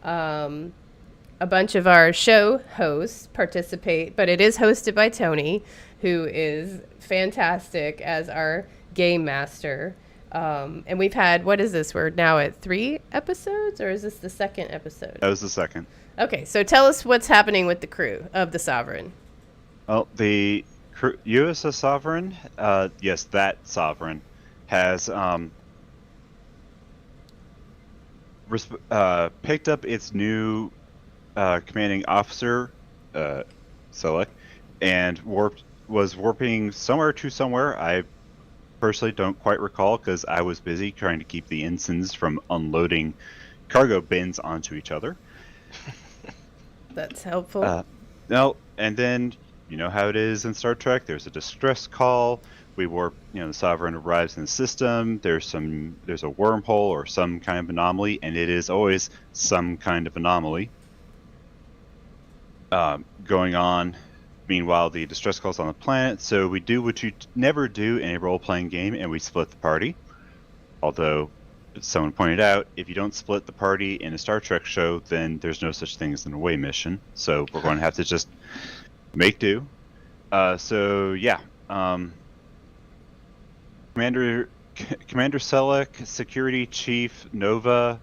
A: A bunch of our show hosts participate, but it is hosted by Tony, who is fantastic as our game master. And we've had, what is this? We're now at 3 episodes, or is this the second episode?
C: That was the second.
A: Okay, so tell us what's happening with the crew of the Sovereign.
C: Well, the USS Sovereign, yes, that Sovereign, has picked up its new commanding officer, Selleck, and was warping somewhere to somewhere. I personally don't quite recall because I was busy trying to keep the ensigns from unloading cargo bins onto each other.
A: That's helpful.
C: No, and then you know how it is in Star Trek. There's a distress call. We warp. The Sovereign arrives in the system. There's a wormhole or some kind of anomaly, and it is always some kind of anomaly going on. Meanwhile, the distress call's on the planet. So we do what you never do in a role-playing game, and we split the party. Although, someone pointed out, if you don't split the party in a Star Trek show, then there's no such thing as an away mission. So we're going to have to just make do. So yeah, Commander Selleck, Security Chief Nova,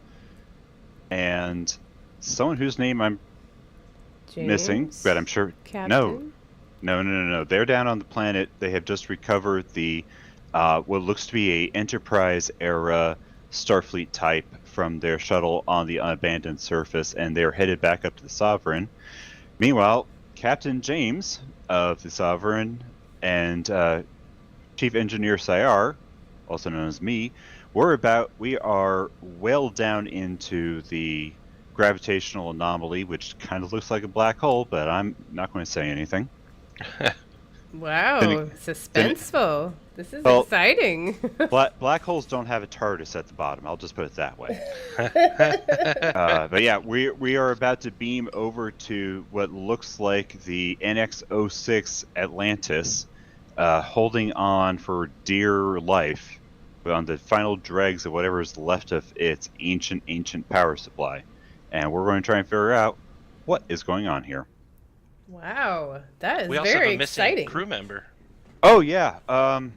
C: and someone whose name I'm missing, but I'm sure.
A: Captain?
C: No. They're down on the planet. They have just recovered the what looks to be a Enterprise era Starfleet type from their shuttle on the unabandoned surface, and they're headed back up to the Sovereign. Meanwhile, Captain James of the Sovereign and Chief Engineer Sayar, also known as me, we are well down into the gravitational anomaly, which kind of looks like a black hole, but I'm not going to say anything.
A: Wow, suspenseful. This is exciting.
C: Black holes don't have a TARDIS at the bottom. I'll just put it that way. But yeah, we are about to beam over to what looks like the NX-06 Atlantis, holding on for dear life on the final dregs of whatever is left of its ancient power supply. And we're going to try and figure out what is going on here.
A: Wow, that is
B: we also have
A: very
B: a missing
A: exciting.
B: crew member.
C: Oh yeah, I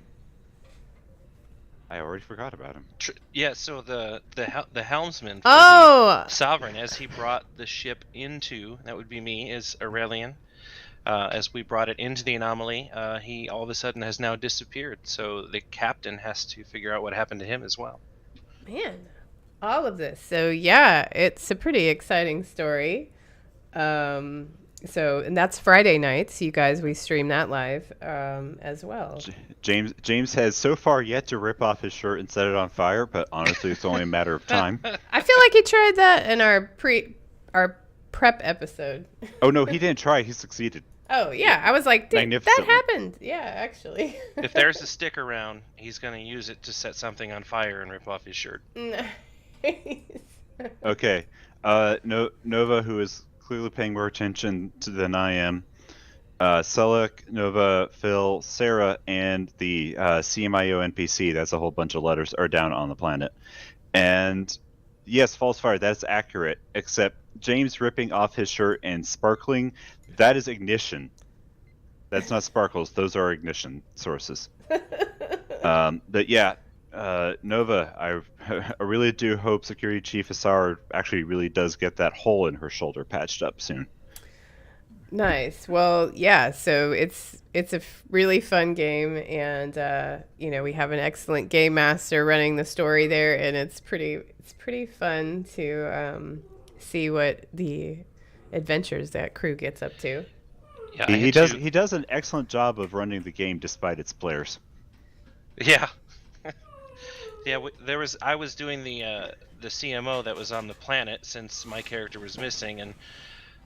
C: already forgot about him.
B: Yeah, so the helmsman for
A: the
B: Sovereign, as he brought the ship into, that would be me, is Aurelian. As we brought it into the anomaly, he all of a sudden has now disappeared. So the captain has to figure out what happened to him as well.
A: Man, all of this. So yeah, it's a pretty exciting story. And that's Friday nights, you guys. We stream that live as well.
C: James has so far yet to rip off his shirt and set it on fire, but honestly, it's only a matter of time.
A: I feel like he tried that in our prep episode.
C: Oh no, he didn't try. He succeeded.
A: Oh yeah, I was like, that happened. Yeah, actually.
B: If there's a stick around, he's going to use it to set something on fire and rip off his shirt.
A: Nice.
C: Okay, Nova, who is clearly paying more attention than I am. Selleck, Nova, Phil, Sarah, and the CMIO NPC, that's a whole bunch of letters, are down on the planet. And yes, false fire, that's accurate, except James ripping off his shirt and sparkling, that is ignition. That's not sparkles, those are ignition sources. But yeah, Nova, I really do hope Security Chief Asar actually really does get that hole in her shoulder patched up soon.
A: Nice. Well, yeah. So it's a really fun game, and we have an excellent game master running the story there, and it's pretty fun to see what the adventures that crew gets up to.
B: Yeah,
C: he does an excellent job of running the game despite its players.
B: Yeah. Yeah, I was doing the CMO that was on the planet since my character was missing, and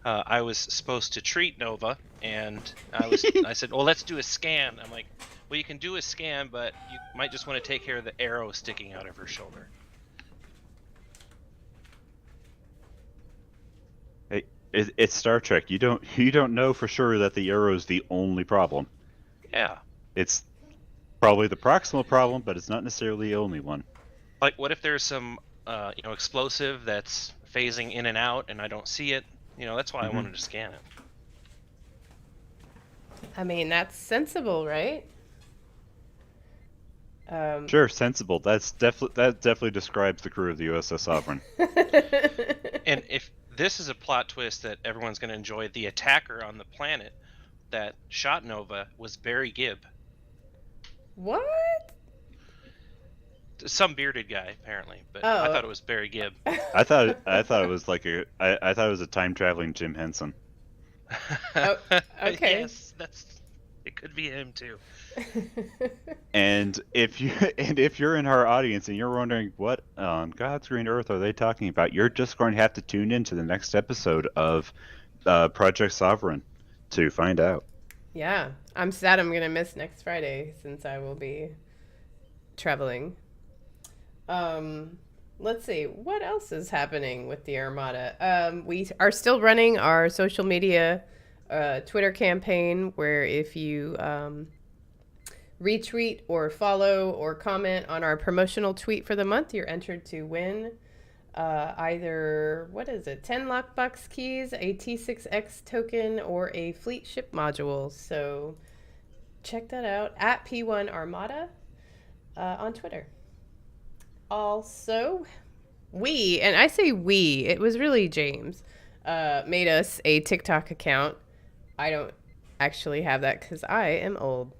B: I was supposed to treat Nova, and I said, well, let's do a scan. I'm like, well, you can do a scan, but you might just want to take care of the arrow sticking out of her shoulder.
C: Hey, it's Star Trek. You don't know for sure that the arrow is the only problem.
B: Yeah.
C: It's probably the proximal problem, but it's not necessarily the only one.
B: Like, what if there's some explosive that's phasing in and out, and I don't see it? That's why I wanted to scan it.
A: I mean, that's sensible, right?
C: Sure, sensible. That definitely describes the crew of the USS Sovereign.
B: And if this is a plot twist that everyone's going to enjoy, the attacker on the planet that shot Nova was Barry Gibb.
A: What?
B: Some bearded guy, apparently, but
A: Oh.
B: I thought it was Barry Gibb.
C: I thought it was like I thought it was a time traveling Jim Henson.
A: Oh, okay.
B: Yes, it could be him too.
C: And if you're in our audience and you're wondering what on God's green earth are they talking about, you're just going to have to tune in to the next episode of Project Sovereign to find out.
A: Yeah, I'm sad I'm gonna miss next Friday since I will be traveling. Let's see what else is happening with the Armada. We are still running our social media Twitter campaign where if you retweet or follow or comment on our promotional tweet for the month, you're entered to win either, 10 lockbox keys, a T6X token, or a fleet ship module. So check that out at P1 Armada on Twitter. Also, and I say we, it was really James, made us a TikTok account. I don't actually have that because I am old.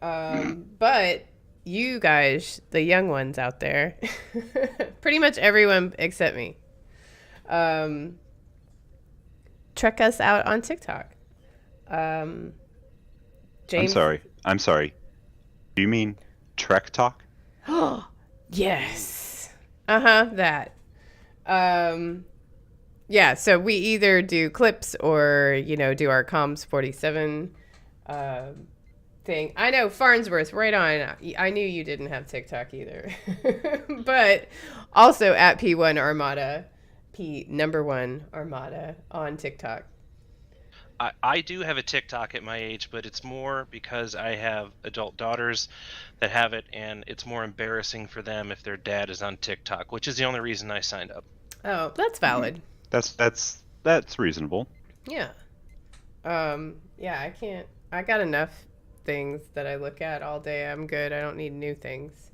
A: But you guys, the young ones out there, pretty much everyone except me, check us out on TikTok. James.
C: I'm sorry. Do you mean Trek Talk?
A: Yes. That. Yeah, so we either do clips or, do our Comms 47 thing. I know, Farnsworth, right on. I knew you didn't have TikTok either. But also at P1 Armada, P1 Armada on TikTok.
B: I do have a TikTok at my age, but it's more because I have adult daughters that have it, and it's more embarrassing for them if their dad is on TikTok, which is the only reason I signed up.
A: Oh, that's valid.
C: That's reasonable.
A: Yeah. Yeah, I can't. I got enough things that I look at all day. I'm good. I don't need new things.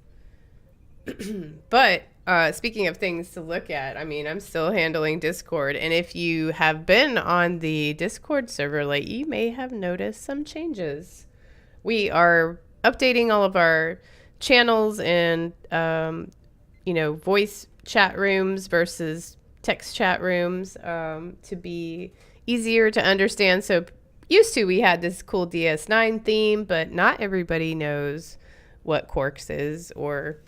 A: But speaking of things to look at, I mean, I'm still handling Discord. And if you have been on the Discord server late, you may have noticed some changes. We are updating all of our channels and, voice chat rooms versus text chat rooms to be easier to understand. So used to, we had this cool DS9 theme, but not everybody knows what Quarks is or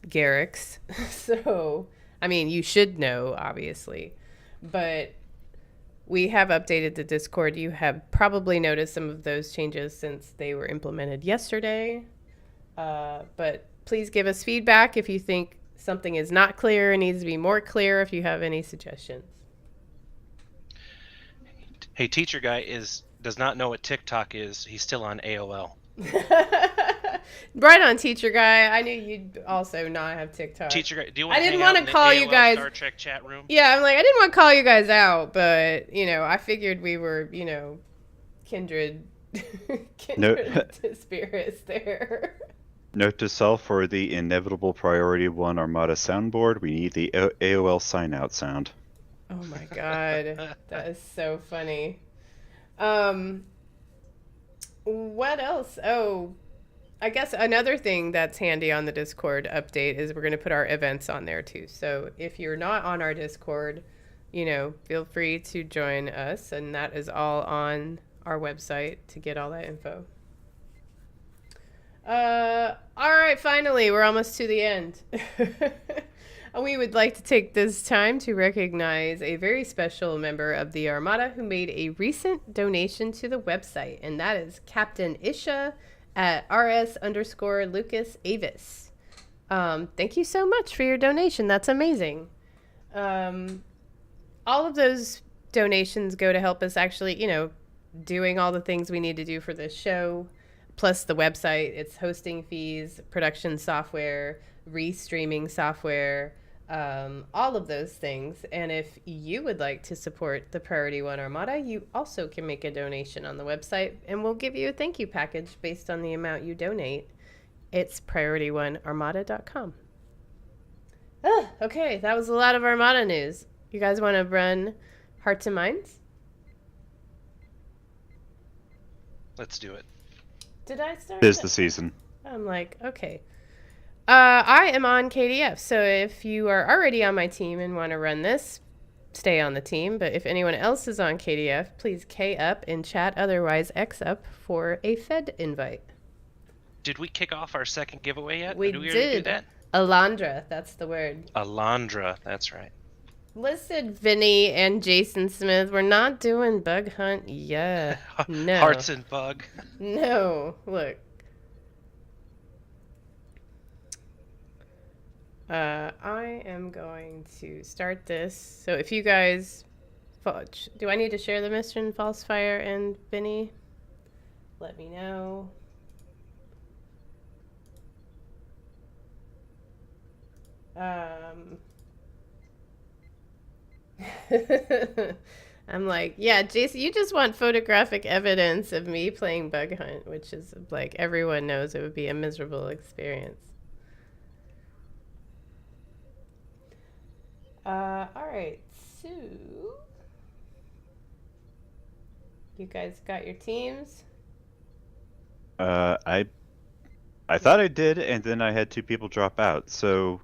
A: Garrix. So, I mean, you should know, obviously. But we have updated the Discord. You have probably noticed some of those changes since they were implemented yesterday. But please give us feedback if you think something is not clear and needs to be more clear, if you have any suggestions.
B: Hey, teacher guy does not know what TikTok is. He's still on AOL.
A: Right on, teacher guy. I knew you'd also not have TikTok.
B: Teacher guy, do you want
A: I
B: to
A: didn't
B: hang
A: want
B: out
A: to call
B: in the
A: you
B: AOL
A: guys.
B: Star Trek chat room?
A: Yeah, I'm like, I didn't want to call you guys out, but I figured we were, kindred spirits there.
C: Note to self: for the inevitable Priority 1 Armada soundboard, we need the AOL sign out sound.
A: Oh my god, that is so funny. What else? Oh, I guess another thing that's handy on the Discord update is we're going to put our events on there too. So if you're not on our Discord, feel free to join us, and that is all on our website to get all that info. All right, finally, we're almost to the end. We would like to take this time to recognize a very special member of the Armada who made a recent donation to the website, and that is Captain Isha at rs_Lucas Avis. Thank you so much for your donation. That's amazing. All of those donations go to help us actually, doing all the things we need to do for this show, plus the website, its hosting fees, production software, restreaming software, all of those things. And if you would like to support the Priority 1 Armada, you also can make a donation on the website, and we'll give you a thank you package based on the amount you donate. It's priority1armada.com. Oh, okay, that was a lot of Armada news. You guys want to run Hearts and Minds?
B: Let's do it.
A: Did I start?
C: Tis the season.
A: I'm like, okay. I am on KDF, so if you are already on my team and want to run this, stay on the team. But if anyone else is on KDF, please K up in chat, otherwise X up for a Fed invite.
B: Did we kick off our second giveaway yet?
A: We
B: did we already do
A: did.
B: that?
A: Alondra, that's the word.
B: Alondra, that's right.
A: Listen, Vinny and Jason Smith, we're not doing Bug Hunt yet. No.
B: Hearts and Bug.
A: No, look. I am going to start this. So if you guys... Do I need to share the mission, Falsefire and Vinny? Let me know. I'm like, yeah, Jason, you just want photographic evidence of me playing Bug Hunt, which is like everyone knows it would be a miserable experience. All right, so you guys got your teams?
C: I thought I did, and then I had 2 people drop out. So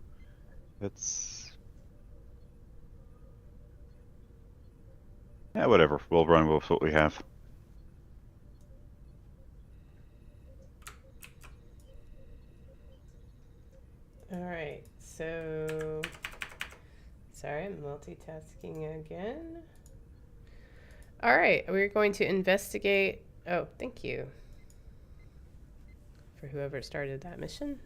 C: that's whatever. We'll run with what we have.
A: All right, so sorry, I'm multitasking again. All right, we're going to investigate. Oh, thank you for whoever started that mission.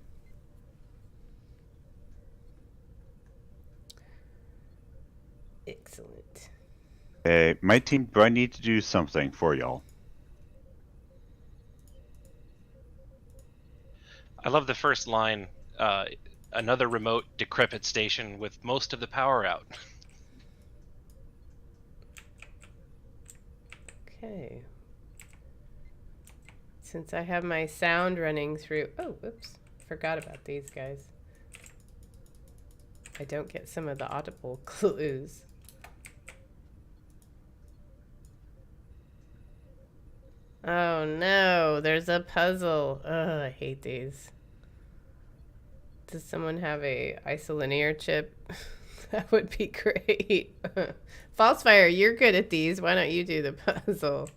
A: Excellent.
C: Hey, my team, do I need to do something for y'all?
B: I love the first line. Another remote, decrepit station with most of the power out.
A: Okay. Since I have my sound running through... Oh, whoops. Forgot about these guys. I don't get some of the audible clues. Oh no, there's a puzzle. Ugh, I hate these. Does someone have a isolinear chip? That would be great. Falsefire, you're good at these. Why don't you do the puzzle?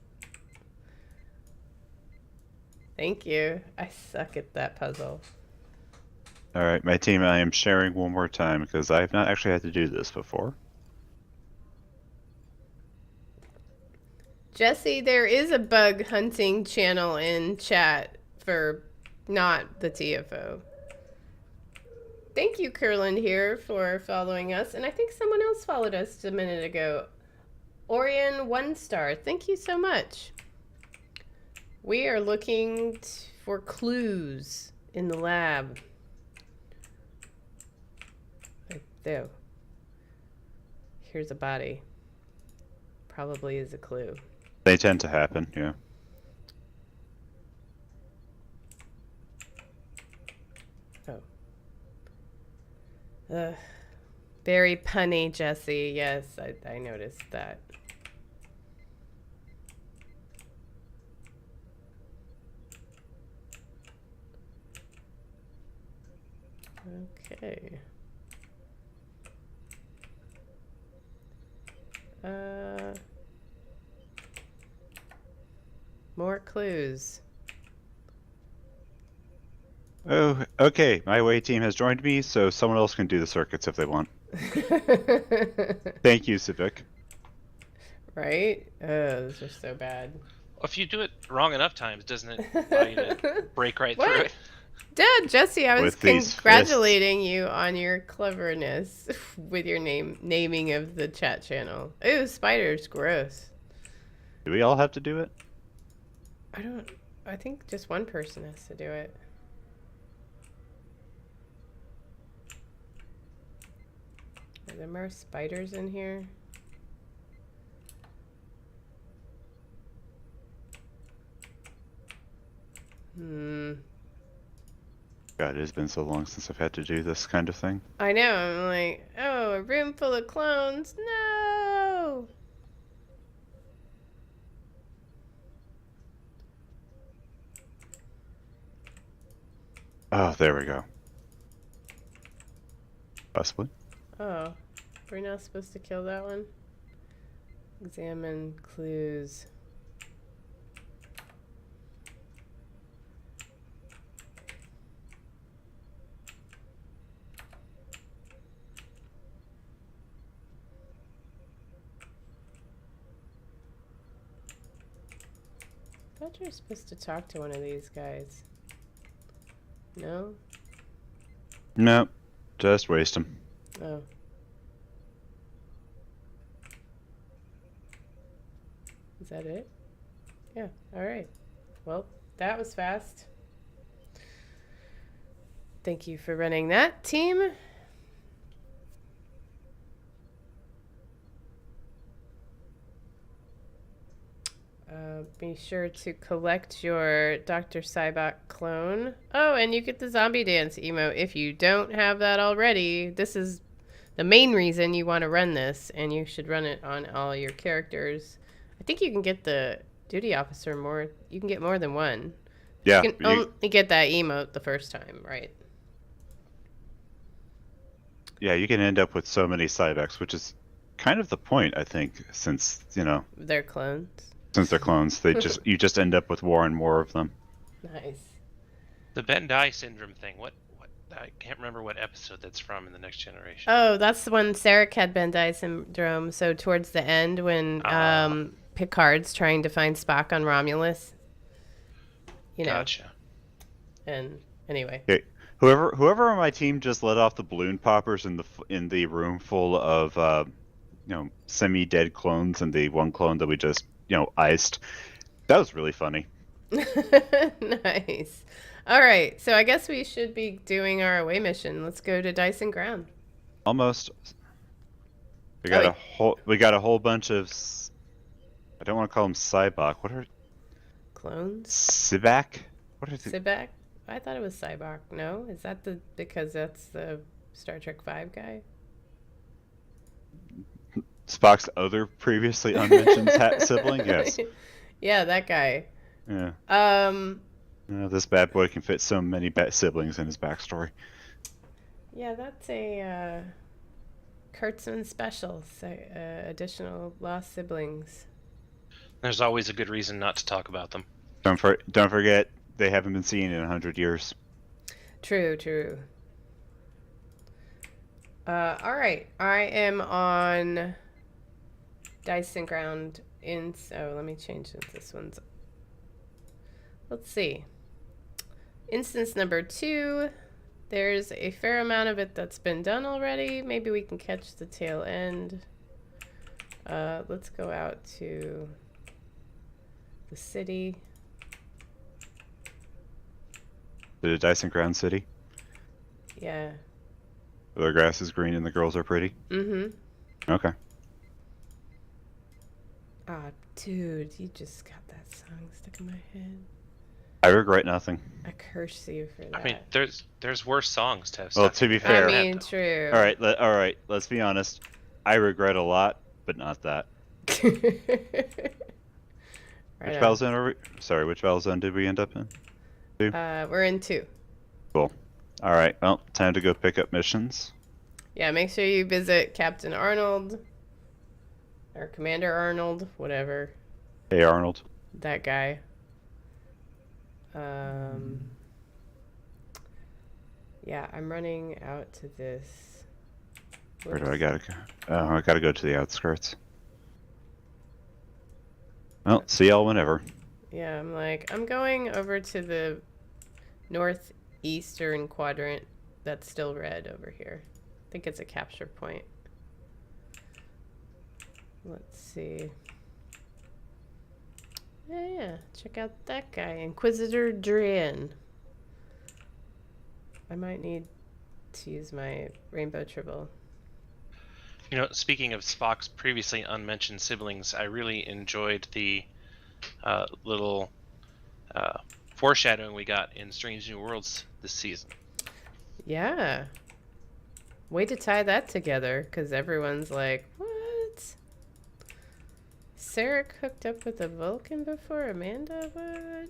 A: Thank you. I suck at that puzzle.
C: All right, my team, I am sharing one more time because I have not actually had to do this before.
A: Jesse, there is a bug hunting channel in chat for not the TFO. Thank you, Curland here, for following us. And I think someone else followed us a minute ago. Orion 1 star. Thank you so much. We are looking for clues in the lab. Right there. Here's a body. Probably is a clue.
C: They tend to happen, yeah.
A: Very punny, Jesse. Yes, I noticed that. Okay. More clues.
C: Oh, okay. My away team has joined me, so someone else can do the circuits if they want. Thank you, Civic.
A: Right? Those are so bad.
B: If you do it wrong enough times, doesn't it allow you to break right
A: What?
B: through it?
A: Dad, Jesse, I was
C: With these
A: congratulating you on your cleverness with your naming of the chat channel. Ooh, spiders, gross.
C: Do we all have to do it?
A: I think just one person has to do it. Are there more spiders in here?
C: God, it has been so long since I've had to do this kind of thing.
A: I know. I'm like, oh, a room full of clones. No.
C: Oh, there we go. Possibly.
A: Oh, we're not supposed to kill that one? Examine clues. I thought you were supposed to talk to one of these guys. No?
C: Nope. Just waste them.
A: Oh. Is that it? Yeah, alright. Well, that was fast. Thank you for running that, team. Be sure to collect your Dr. Cybok clone. Oh, and you get the zombie dance emote if you don't have that already. This is the main reason you want to run this, and you should run it on all your characters. I think you can get the duty officer more. You can get more than one.
C: Yeah.
A: You can only get that emote the first time, right?
C: Yeah, you can end up with so many Cybex, which is kind of the point, I think, since, you know,
A: They're clones.
C: since they're clones, you just end up with more and more of them.
A: Nice.
B: The Ben Dye syndrome thing. What? I can't remember what episode that's from in the Next Generation.
A: Oh, that's when Sarek had Ben Dye syndrome. So towards the end, when Picard's trying to find Spock on Romulus, you know.
B: Gotcha.
A: And anyway.
C: Okay. Whoever on my team just let off the balloon poppers in the room full of you know, semi-dead clones and the one clone that we just, you know, iced. That was really funny.
A: Nice. All right, so I guess we should be doing our away mission. Let's go to Dyson Ground.
C: Almost. We got a whole bunch of. I don't want to call them Cybok. What are
A: Clones?
C: Sibak? What are they?
A: Sibak? I thought it was Cybok. No, is that because that's the Star Trek V guy?
C: Spock's other previously unmentioned sibling? Yes.
A: Yeah, that guy.
C: Yeah. This bad boy can fit so many siblings in his backstory.
A: Yeah, that's a Kurtzman special. So, additional lost siblings.
B: There's always a good reason not to talk about them.
C: Don't forget, they haven't been seen in 100 years.
A: True. All right, I am on Dyson Ground so let me change this one's. Let's see. Instance number 2. There's a fair amount of it that's been done already. Maybe we can catch the tail end. Let's go out to the city.
C: The Dyson Ground City?
A: Yeah.
C: The grass is green and the girls are pretty?
A: Mm-hmm.
C: Okay.
A: Ah, dude, you just got that song stuck in my head.
C: I regret nothing.
A: I curse you for that.
B: I mean, there's worse songs to have.
C: Well, to be fair.
A: I mean, true.
C: All right. Let's be honest. I regret a lot, but not that. Which battle zone are we? Sorry, which battle zone did we end up in? 2?
A: We're in 2.
C: Cool. All right. Well, time to go pick up missions.
A: Yeah, make sure you visit Captain Arnold or Commander Arnold, whatever.
C: Hey, Arnold.
A: That guy. Yeah, I'm running out to this.
C: Where do I gotta go? Oh, I gotta go to the outskirts. Well, see y'all whenever.
A: Yeah, I'm going over to the northeastern quadrant that's still red over here. I think it's a capture point. Let's see. Yeah, check out that guy, Inquisitor Dran. I might need to use my rainbow tribble.
B: You know, speaking of Spock's previously unmentioned siblings, I really enjoyed the little foreshadowing we got in Strange New Worlds this season.
A: Yeah. Way to tie that together, because everyone's like, what? Sarek hooked up with a Vulcan before Amanda? What?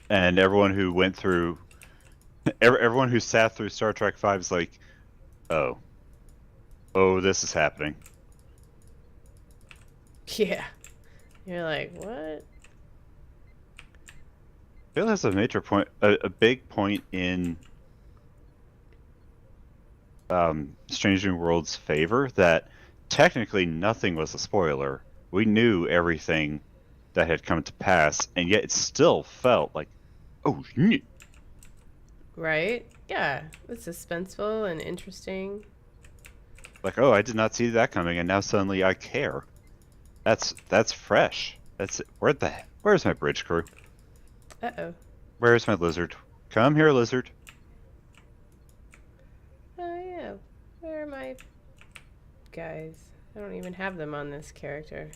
C: And everyone who went through, everyone who sat through Star Trek V is like, oh, this is happening.
A: Yeah. You're like, what?
C: I feel that's a major point, a big point in Strange New World's favor, that technically nothing was a spoiler. We knew everything that had come to pass, and yet it still felt like, oh, shit.
A: Right? Yeah. It's suspenseful and interesting.
C: Like, oh, I did not see that coming, and now suddenly I care. That's fresh. Where's my bridge crew?
A: Uh-oh.
C: Where's my lizard? Come here, lizard.
A: Oh, yeah. Where are my guys? I don't even have them on this character.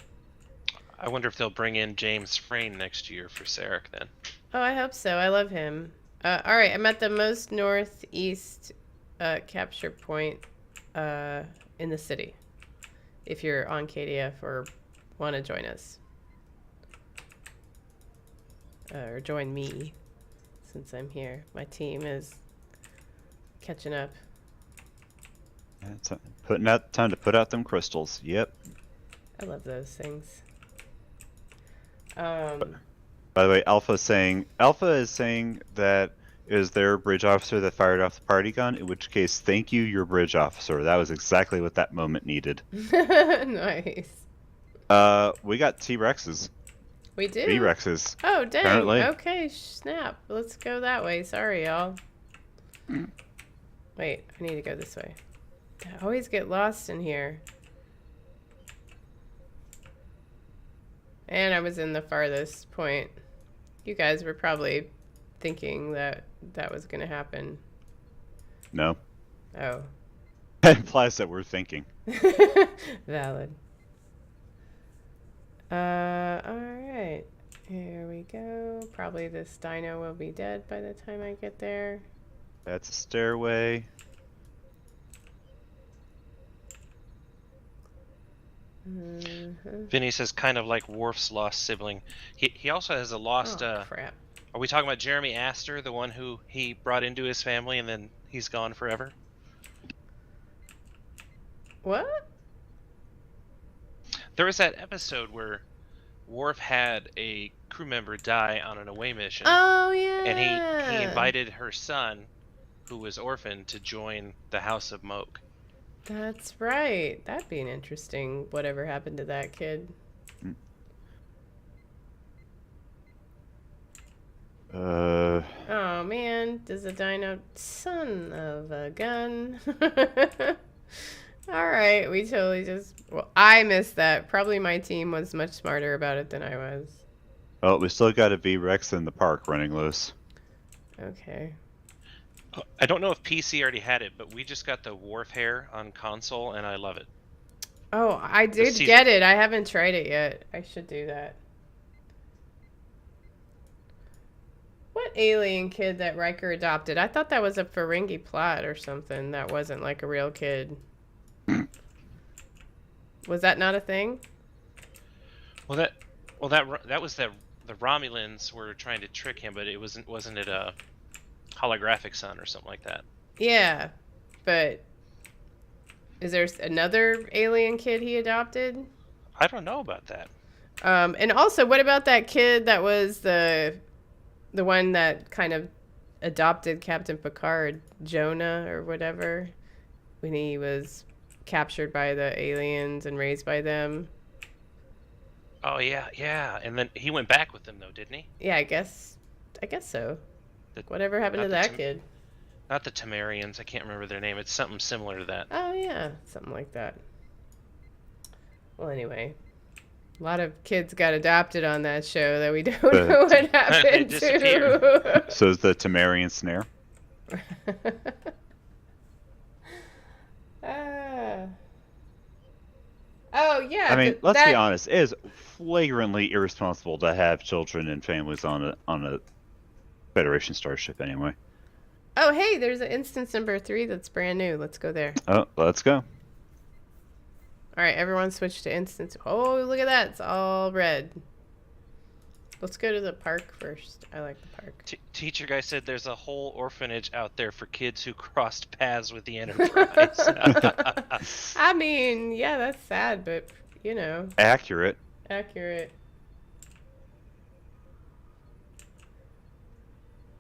B: I wonder if they'll bring in James Frain next year for Sarek then.
A: Oh, I hope so. I love him. All right, I'm at the most northeast capture point in the city. If you're on KDF or want to join us. Or join me, since I'm here. My team is catching up.
C: Yeah, it's time to put out them crystals. Yep.
A: I love those things.
C: By the way, Alpha is saying that it was their bridge officer that fired off the party gun, in which case, thank you, your bridge officer. That was exactly what that moment needed.
A: Nice.
C: We got T-Rexes.
A: We do?
C: V-Rexes.
A: Oh, dang.
C: Apparently.
A: Okay, snap. Let's go that way. Sorry, y'all. Wait, I need to go this way. I always get lost in here. And I was in the farthest point. You guys were probably thinking that that was going to happen.
C: No.
A: Oh.
C: That implies that we're thinking.
A: Valid. Alright. Here we go. Probably this dino will be dead by the time I get there.
C: That's a stairway.
B: Vinny says kind of like Worf's lost sibling. He also has a lost...
A: crap.
B: Are we talking about Jeremy Astor, the one who he brought into his family and then he's gone forever?
A: What?
B: There was that episode where Worf had a crew member die on an away mission.
A: Oh, yeah.
B: And he invited her son, who was orphaned, to join the House of Moke.
A: That's right. That'd be an interesting whatever happened to that kid. Oh, man. Does a dino... Son of a gun. Alright, we totally just... Well, I missed that. Probably my team was much smarter about it than I was.
C: Oh, we still got a V-Rex in the park running loose.
A: Okay.
B: I don't know if PC already had it, but we just got the Worf hair on console, and I love it.
A: Oh, I did get it. I haven't tried it yet. I should do that. What alien kid that Riker adopted? I thought that was a Ferengi plot or something. That wasn't like a real kid. Was that not a thing?
B: Well, that was the Romulans were trying to trick him, but it wasn't it a holographic son or something like that?
A: Yeah, but is there another alien kid he adopted?
B: I don't know about that.
A: And also, what about that kid that was the one that kind of adopted Captain Picard, Jonah or whatever, when he was captured by the aliens and raised by them?
B: Oh yeah, and then he went back with them though, didn't he?
A: Yeah, I guess so. Whatever happened to that kid?
B: Not the Temerians. I can't remember their name. It's something similar to that.
A: Oh yeah, something like that. Well, anyway, a lot of kids got adopted on that show that we don't know what happened to.
C: So is the Temerian snare?
A: Oh yeah.
C: I mean, let's be honest. It is flagrantly irresponsible to have children and families on a Federation starship anyway.
A: Oh, hey, there's an instance number 3 that's brand new. Let's go there.
C: Oh, let's go.
A: All right, everyone switch to instance. Oh, look at that. It's all red. Let's go to the park first. I like the park.
B: Teacher guy said there's a whole orphanage out there for kids who crossed paths with the Enterprise.
A: I mean, yeah, that's sad, but, you know.
C: Accurate.
A: Accurate.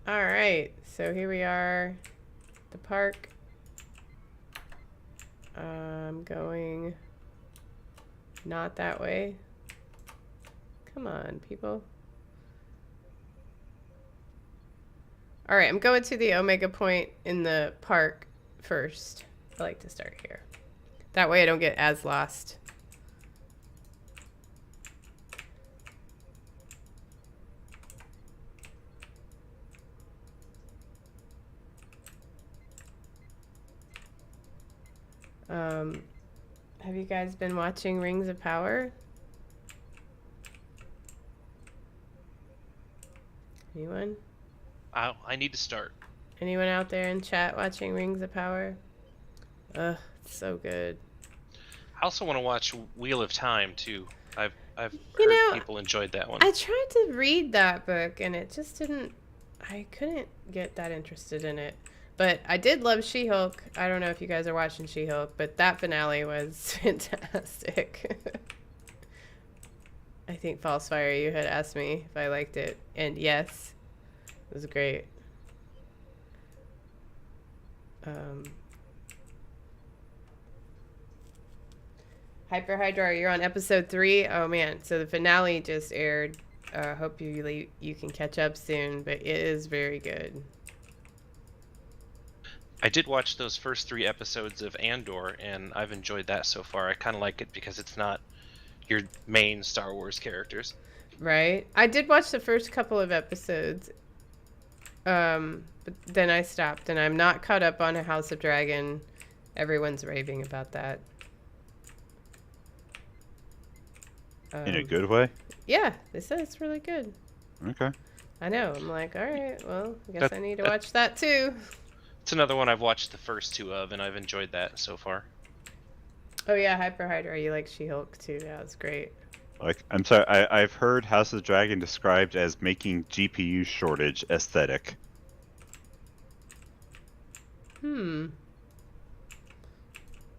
A: All right, so here we are, the park. I'm going not that way. Come on, people. All right, I'm going to the Omega Point in the park first. I like to start here. That way I don't get as lost. Have you guys been watching Rings of Power? Anyone?
B: I need to start.
A: Anyone out there in chat watching Rings of Power? Ugh, it's so good.
B: I also want to watch Wheel of Time too. I've heard people enjoyed that one.
A: I tried to read that book and it just didn't. I couldn't get that interested in it. But I did love She-Hulk. I don't know if you guys are watching She-Hulk, but that finale was fantastic. I think False Fire, you had asked me if I liked it, and yes, it was great. Hyper Hydra, you're on episode 3. Oh man, so the finale just aired. Hope you can catch up soon, but it is very good.
B: I did watch those first 3 episodes of Andor, and I've enjoyed that so far. I kind of like it because it's not your main Star Wars characters.
A: Right. I did watch the first couple of episodes, but then I stopped, and I'm not caught up on a House of Dragon. Everyone's raving about that.
C: In a good way?
A: Yeah, they said it's really good.
C: Okay.
A: I know. I'm like, all right, well, I guess I need to watch that too.
B: It's another one I've watched the first 2 of, and I've enjoyed that so far.
A: Oh yeah, Hyper Hydra, you like She-Hulk too. Yeah, it's great.
C: Like, I'm sorry, I've heard House of Dragon described as making GPU shortage aesthetic.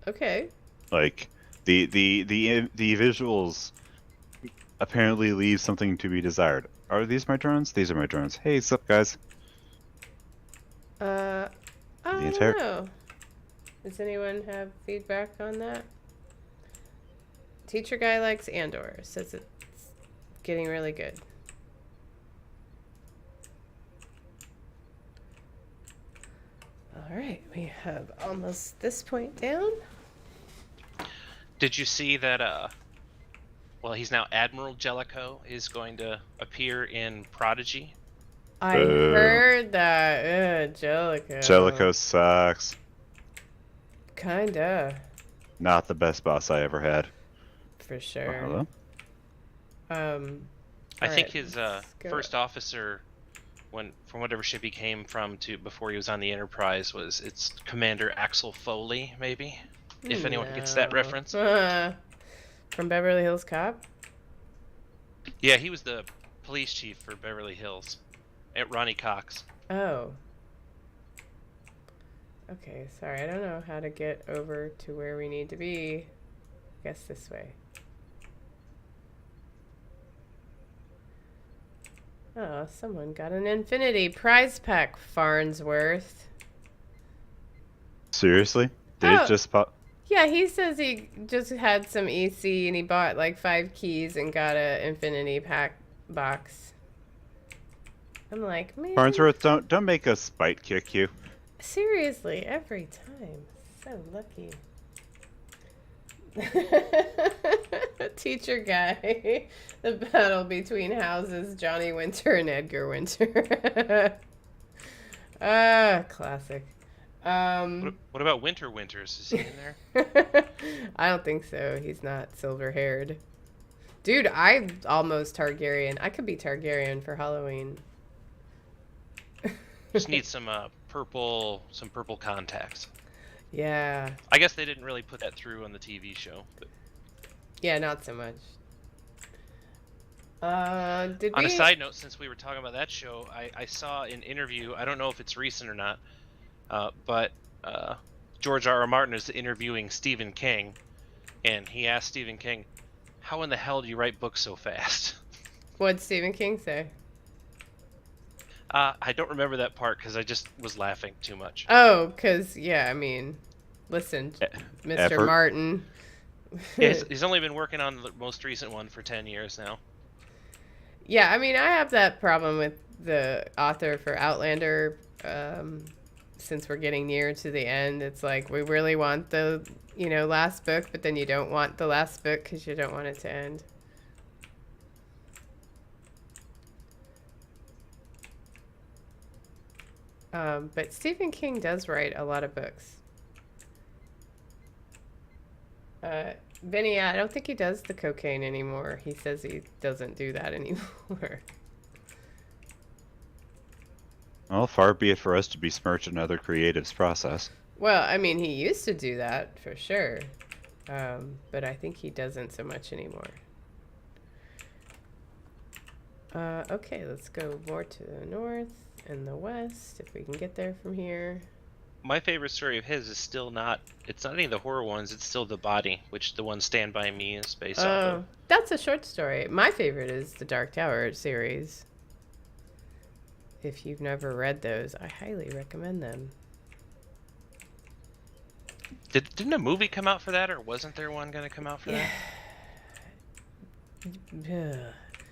A: Okay.
C: Like, the visuals apparently leave something to be desired. Are these my drones? These are my drones. Hey, what's up, guys?
A: I don't know. Does anyone have feedback on that? Teacher guy likes Andor. Says it's getting really good. All right, we have almost this point down.
B: Did you see that, well, he's now Admiral Jellicoe is going to appear in Prodigy?
A: I heard that. Ugh, Jellicoe.
C: Jellicoe sucks.
A: Kinda.
C: Not the best boss I ever had.
A: For sure.
C: Hello?
B: I think his first officer, from whatever ship he came from to before he was on the Enterprise, it's Commander Axel Foley, maybe, if anyone gets that reference.
A: From Beverly Hills Cop?
B: Yeah, he was the police chief for Beverly Hills at Ronnie Cox.
A: Oh. Okay, sorry, I don't know how to get over to where we need to be. I guess this way. Oh, someone got an Infinity prize pack, Farnsworth.
C: Seriously? Did it just pop?
A: Yeah, he says he just had some EC and he bought like 5 keys and got an Infinity pack box. I'm like, man.
C: Farnsworth, don't make us spite kick you.
A: Seriously, every time. So lucky. Teacher guy. The battle between houses, Johnny Winter and Edgar Winter. Classic.
B: What about Winter Winters? Is he in there?
A: I don't think so. He's not silver haired. Dude, I'm almost Targaryen. I could be Targaryen for Halloween.
B: Just need some purple contacts.
A: Yeah.
B: I guess they didn't really put that through on the TV show. But
A: Yeah, not so much. Did
B: on
A: we?
B: a side note, since we were talking about that show, I saw an interview. I don't know if it's recent or not, but George R. R. Martin is interviewing Stephen King, and he asked Stephen King, "How in the hell do you write books so fast?"
A: What'd Stephen King say?
B: I don't remember that part because I just was laughing too much.
A: Oh, because, yeah, I mean, listen, Mr.
C: Effort.
A: Martin.
B: Yeah, he's only been working on the most recent one for 10 years now.
A: Yeah, I mean, I have that problem with the author for Outlander. Since we're getting near to the end, it's like we really want the, last book, but then you don't want the last book because you don't want it to end. But Stephen King does write a lot of books. Benny, I don't think he does the cocaine anymore. He says he doesn't do that anymore.
C: Well, far be it for us to besmirch another creative's process.
A: Well, I mean, he used to do that for sure. But I think he doesn't so much anymore. Okay, let's go more to the north and the west, if we can get there from here.
B: My favorite story of his is still not, it's not any of the horror ones, it's still The Body, which the one Stand By Me is based off of.
A: That's a short story. My favorite is the Dark Tower series. If you've never read those, I highly recommend them.
B: Didn't a movie come out for that, or wasn't there one going to come out for that?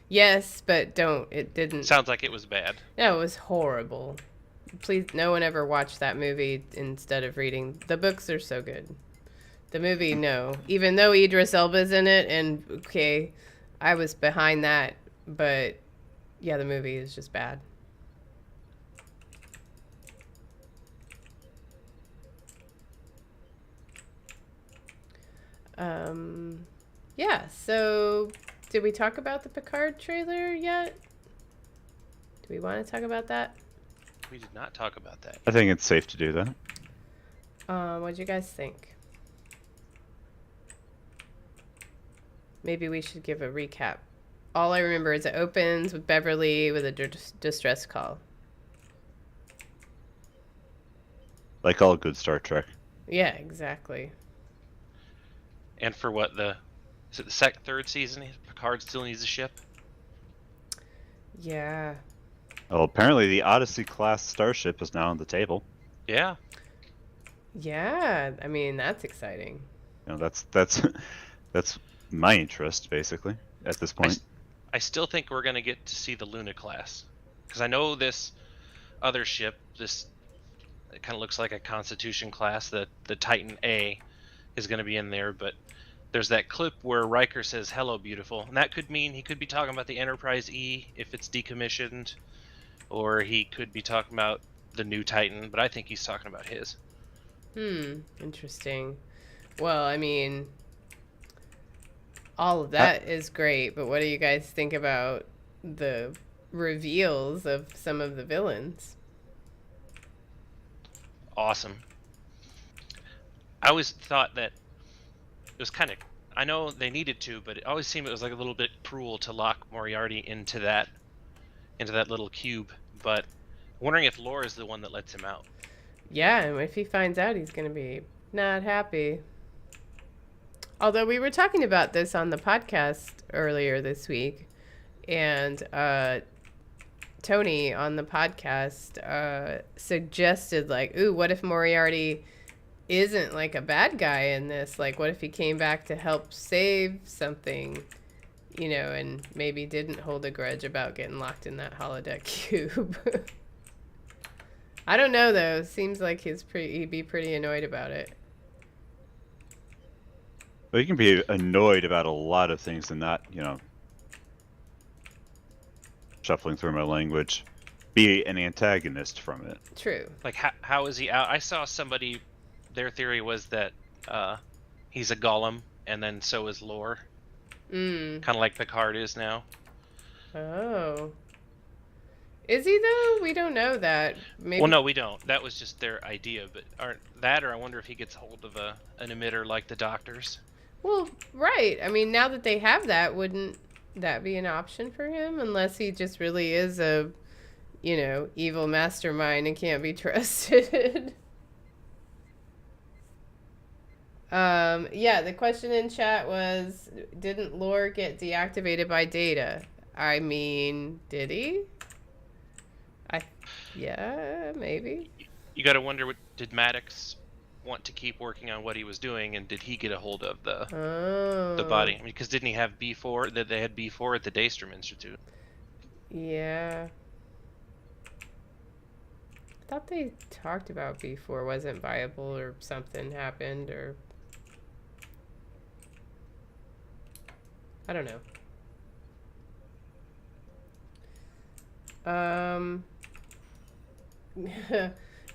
A: Yes, but it didn't.
B: Sounds like it was bad.
A: No, it was horrible. Please, no one ever watch that movie instead of reading. The books are so good. The movie, no. Even though Idris Elba's in it, and okay, I was behind that, but yeah, the movie is just bad. Yeah, so did we talk about the Picard trailer yet? Do we want to talk about that?
B: We did not talk about that.
C: I think it's safe to do that.
A: What'd you guys think? Maybe we should give a recap. All I remember is it opens with Beverly with a distress call.
C: Like all good Star Trek.
A: Yeah, exactly.
B: And for what, is it the third season, Picard still needs a ship?
A: Yeah.
C: Well, apparently the Odyssey class starship is now on the table.
B: Yeah.
A: Yeah, I mean, that's exciting.
C: That's my interest basically at this point.
B: I still think we're going to get to see the Luna class, because I know this other ship, it kind of looks like a Constitution class, the Titan A is going to be in there, but there's that clip where Riker says, "Hello, beautiful," and that could mean he could be talking about the Enterprise E if it's decommissioned, or he could be talking about the new Titan, but I think he's talking about his.
A: Interesting. Well, I mean, all of that is great, but what do you guys think about the reveals of some of the villains?
B: Awesome. I always thought that it was kind of, I know they needed to, but it always seemed it was like a little bit cruel to lock Moriarty into that little cube, but I'm wondering if Laura is the one that lets him out.
A: Yeah, and if he finds out, he's going to be not happy. Although we were talking about this on the podcast earlier this week, and Tony on the podcast suggested, like, ooh, what if Moriarty isn't like a bad guy in this? Like, what if he came back to help save something, and maybe didn't hold a grudge about getting locked in that holodeck cube? I don't know, though. Seems like he'd be pretty annoyed about it.
C: Well, you can be annoyed about a lot of things and not, shuffling through my language, be an antagonist from it.
A: True.
B: Like, how is he out? I saw somebody, their theory was that he's a golem, and then so is Lore. Kind of like Picard is now.
A: Oh. Is he though? We don't know that. Maybe.
B: Well, no, we don't. That was just their idea, but aren't that, or I wonder if he gets hold of an emitter like the doctors.
A: Well, right. I mean, now that they have that, wouldn't that be an option for him? Unless he just really is a, evil mastermind and can't be trusted. Yeah, the question in chat was, didn't Lore get deactivated by Data? I mean, did he? Yeah, maybe.
B: You got to wonder, did Maddox want to keep working on what he was doing, and did he get a hold of the body? I mean, because didn't he have B4? That they had B4 at the Daystrom Institute.
A: Yeah. I thought they talked about B4 wasn't viable or something happened or... I don't know.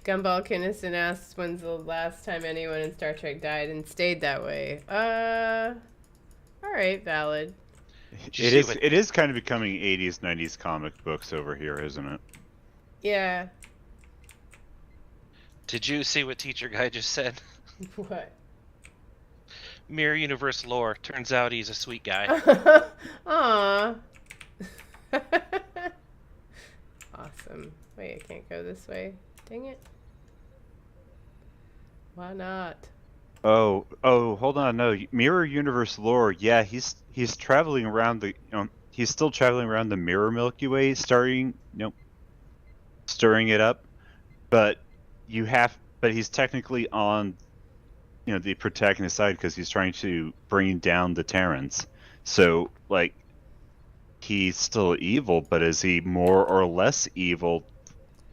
A: Gumball Kinnison asks, when's the last time anyone in Star Trek died and stayed that way? Alright, valid.
C: It is kind of becoming 80s, 90s comic books over here, isn't it?
A: Yeah.
B: Did you see what Teacher Guy just said?
A: What?
B: Mirror Universe Lore. Turns out he's a sweet guy.
A: Aww. Awesome. Wait, I can't go this way. Dang it. Why not?
C: Oh, hold on. No, Mirror Universe Lore. Yeah, he's traveling around the. He's still traveling around the Mirror Milky Way, stirring it up. But he's technically on, the protagonist side because he's trying to bring down the Terrans. So, he's still evil, but is he more or less evil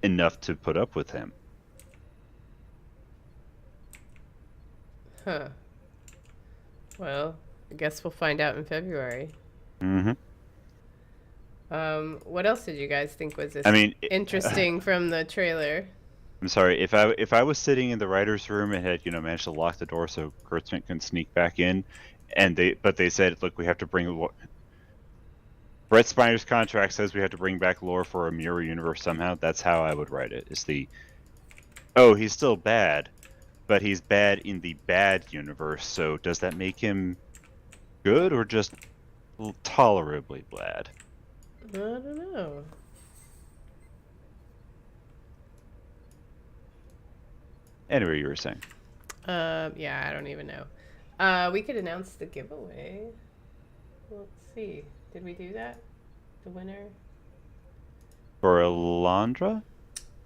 C: enough to put up with him?
A: Huh. Well, I guess we'll find out in February.
C: Mm-hmm.
A: What else did you guys think was interesting from the trailer?
C: I'm sorry, if I was sitting in the writer's room and had managed to lock the door so Kurtzman can sneak back in, but they said, look, we have to bring Brett Spiner's contract says we have to bring back Lore for a mirror universe somehow. That's how I would write it. He's still bad, but he's bad in the bad universe. So does that make him good or just tolerably bad?
A: I don't know.
C: Anyway, you were saying.
A: Yeah, I don't even know. We could announce the giveaway. Let's see. Did we do that? The winner?
C: For Alondra?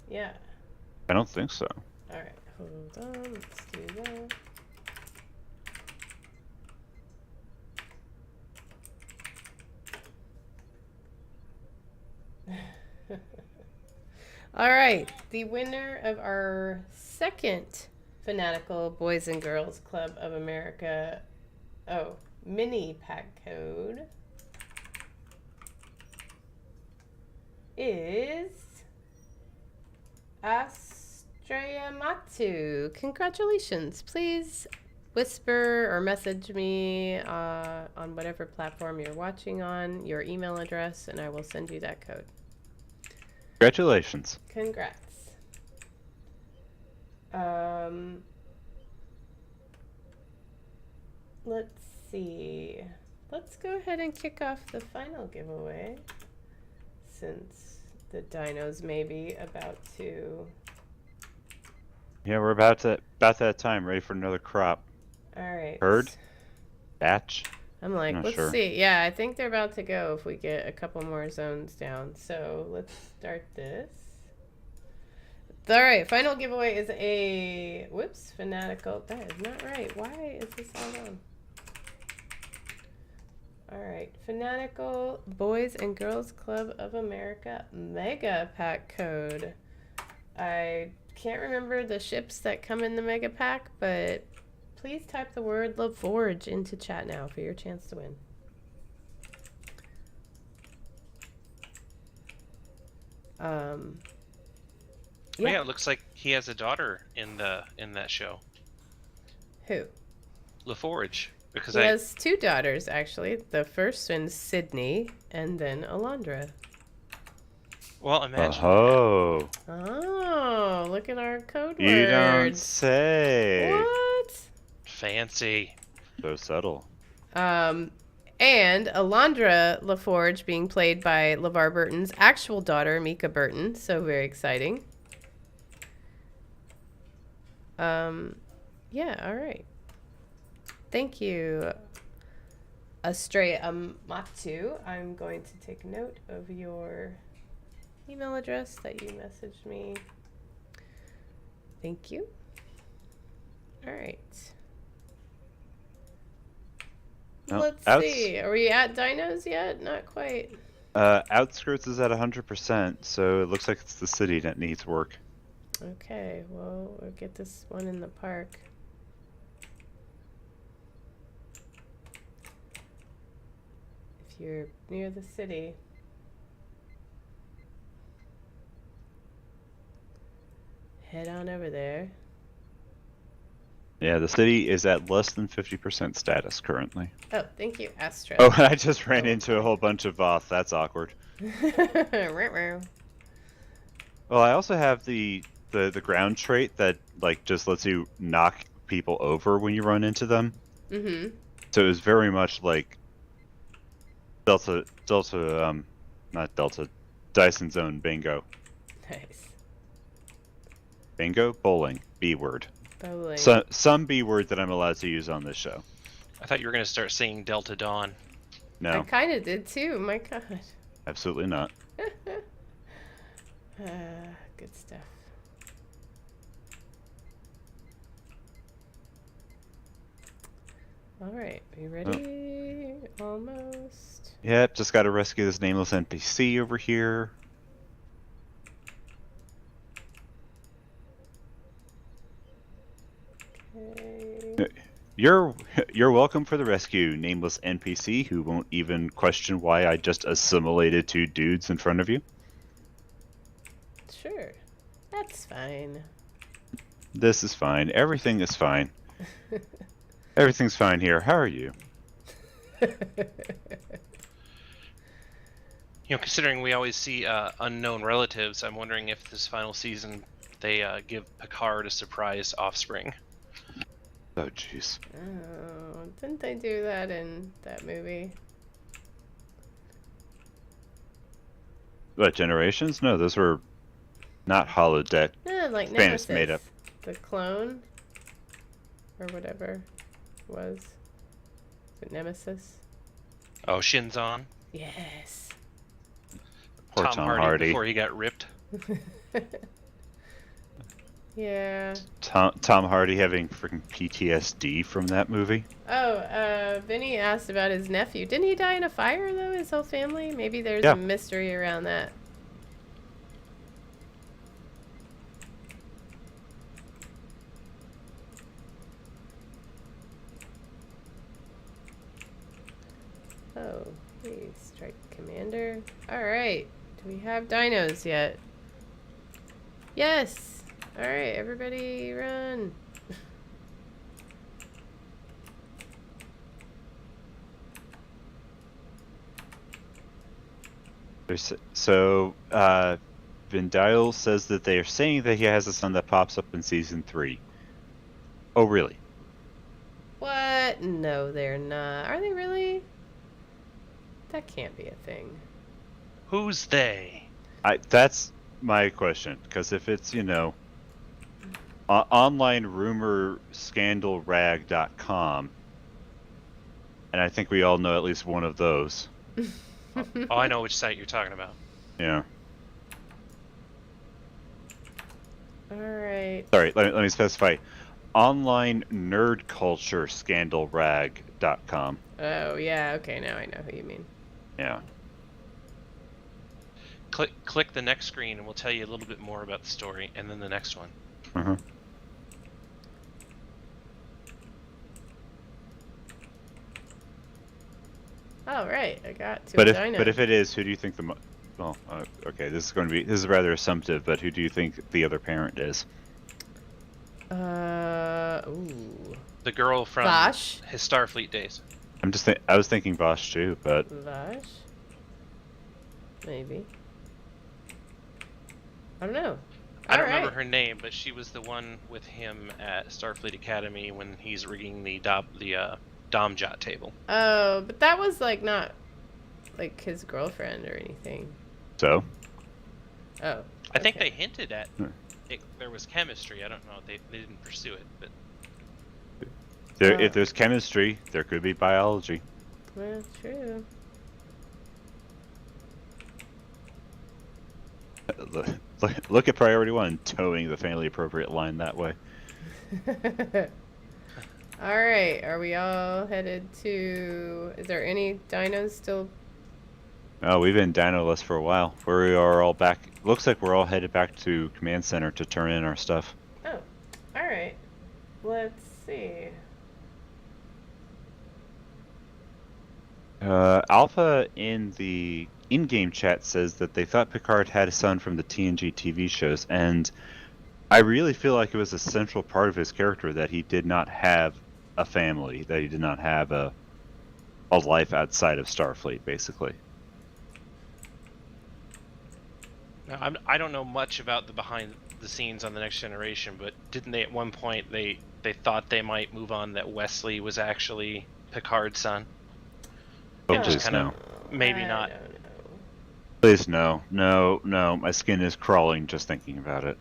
A: Yeah.
C: I don't think so.
A: Alright, hold on. Let's do that. Alright, the winner of our second Fanatical Boys and Girls Club of America mini pack code is Astraya Matu. Congratulations. Please whisper or message me on whatever platform you're watching on, your email address, and I will send you that code.
C: Congratulations.
A: Congrats. Let's see. Let's go ahead and kick off the final giveaway since the dinos may be about to...
C: Yeah, we're about that time, ready for another crop.
A: Alright.
C: Herd? Batch?
A: I'm like, let's see. Yeah, I think they're about to go if we get a couple more zones down. So let's start this. Alright, final giveaway is a... Whoops, Fanatical. That is not right. Why is this all wrong? Alright, Fanatical Boys and Girls Club of America Mega Pack code. I can't remember the ships that come in the Mega Pack, but please type the word LaForge into chat now for your chance to win.
B: Yeah, it looks like he has a daughter in that show.
A: Who?
B: LaForge. Because
A: he has two daughters, actually. The first one's Sydney, and then Alondra.
B: Well, imagine that.
C: Oh,
A: Oh, look at our code
C: you don't
A: words.
C: say.
A: What?
B: Fancy.
C: So subtle.
A: And Alondra LaForge being played by LeVar Burton's actual daughter, Mika Burton. So very exciting. Yeah, all right. Thank you, Astray Amatu. I'm going to take note of your email address that you messaged me. Thank you. All right.
C: No,
A: Let's see. Are we at dinos yet? Not quite.
C: Outskirts is at 100%, so it looks like it's the city that needs work.
A: Okay, well, we'll get this one in the park. If you're near the city. Head on over there.
C: Yeah, the city is at less than 50% status currently.
A: Oh, thank you, Astra.
C: Oh, I just ran into a whole bunch of Voth. That's awkward. Well, I also have the ground trait that like just lets you knock people over when you run into them.
A: Mm-hmm.
C: So it was very much like Delta, not Delta, Dyson Zone Bingo.
A: Nice.
C: Bingo? Bowling. B word.
A: Bowling.
C: So, some B word that I'm allowed to use on this show.
B: I thought you were going to start singing Delta Dawn.
C: No.
A: I kind of did too. My God.
C: Absolutely not.
A: Good stuff. All right, are you ready? Almost.
C: Yep, just got to rescue this nameless NPC over here.
A: Okay.
C: You're welcome for the rescue, nameless NPC who won't even question why I just assimilated two dudes in front of you.
A: Sure, that's fine.
C: This is fine. Everything is fine. Everything's fine here. How are you?
B: You know, considering we always see unknown relatives, I'm wondering if this final season they give Picard a surprise offspring.
C: Oh, jeez.
A: Oh, didn't they do that in that movie?
C: What, Generations? No, those were not holodeck.
A: Yeah, like
C: Spanish
A: Nemesis.
C: made up.
A: The clone? Or whatever it was. Is it Nemesis?
B: Oh, Shinzon.
A: Yes.
C: Poor Tom Hardy.
B: before he got ripped.
A: Yeah.
C: Tom Hardy having freaking PTSD from that movie.
A: Oh, Vinny asked about his nephew. Didn't he die in a fire, though, his whole family? Maybe there's
C: Yeah.
A: a mystery around that. Oh, hey, Strike Commander. Alright. Do we have dinos yet? Yes! Alright, everybody run.
C: So, Vindile says that they are saying that he has a son that pops up in season 3. Oh, really?
A: What? No, they're not. Are they really? That can't be a thing.
B: Who's they?
C: That's my question, because if it's, you know, online rumor scandal rag.com, and I think we all know at least one of those.
B: Oh, I know which site you're talking about.
C: Yeah.
A: Alright.
C: Sorry, let me specify. Online nerd culture scandal rag.com.
A: Oh, yeah, okay, now I know who you mean.
C: Yeah.
B: Click the next screen and we'll tell you a little bit more about the story, and then the next one.
C: Uh-huh.
A: Oh, right, I got to
C: But
A: a
C: if
A: dino.
C: but if it is, who do you think the well, okay, this is rather assumptive, but who do you think the other parent is?
A: Ooh.
B: The girl from
A: Vash?
B: his Starfleet days.
C: I was thinking Vosh too, but
A: Vash? Maybe. I don't know.
B: I don't
A: All
B: remember
A: right.
B: her name, but she was the one with him at Starfleet Academy when he's rigging the Domjot table.
A: Oh, but that was like not like his girlfriend or anything.
C: So,
A: Oh.
B: I think
A: okay.
B: they hinted at there was chemistry. I don't know. They didn't pursue it, but
C: if there's chemistry, there could be biology.
A: Well, true.
C: Look at Priority 1 towing the family appropriate line that way.
A: All right. Are we all headed to? Is there any dinos still?
C: Oh, we've been Dino-less for a while. We are all back. Looks like we're all headed back to Command Center to turn in our stuff.
A: Oh. All right. Let's see.
C: Alpha in the in-game chat says that they thought Picard had a son from the TNG TV shows, and I really feel like it was a central part of his character that he did not have a family, that he did not have a life outside of Starfleet, basically.
B: now, I don't know much about the behind the scenes on the Next Generation, but didn't they at one point they thought they might move on that Wesley was actually Picard's son?
C: Oh,
B: And just
C: please
B: kind of
C: no.
B: maybe
A: I
B: not.
A: don't know.
C: Please no. No, no. My skin is crawling just thinking about it.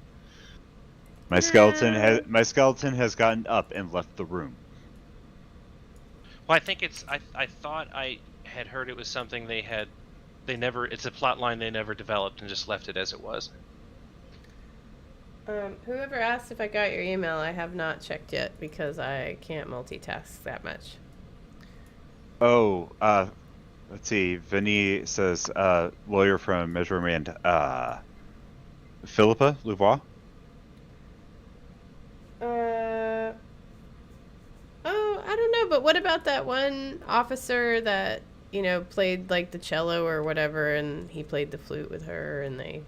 C: My skeleton has gotten up and left the room.
B: Well, I think it's. I thought I had heard it was something they never. It's a plot line they never developed and just left it as it was.
A: Whoever asked if I got your email, I have not checked yet because I can't multitask that much.
C: Oh, let's see. Vinny says, lawyer from Measurement, Philippa Louvois?
A: Oh, I don't know, but what about that one officer that, played like the cello or whatever, and he played the flute with her, and they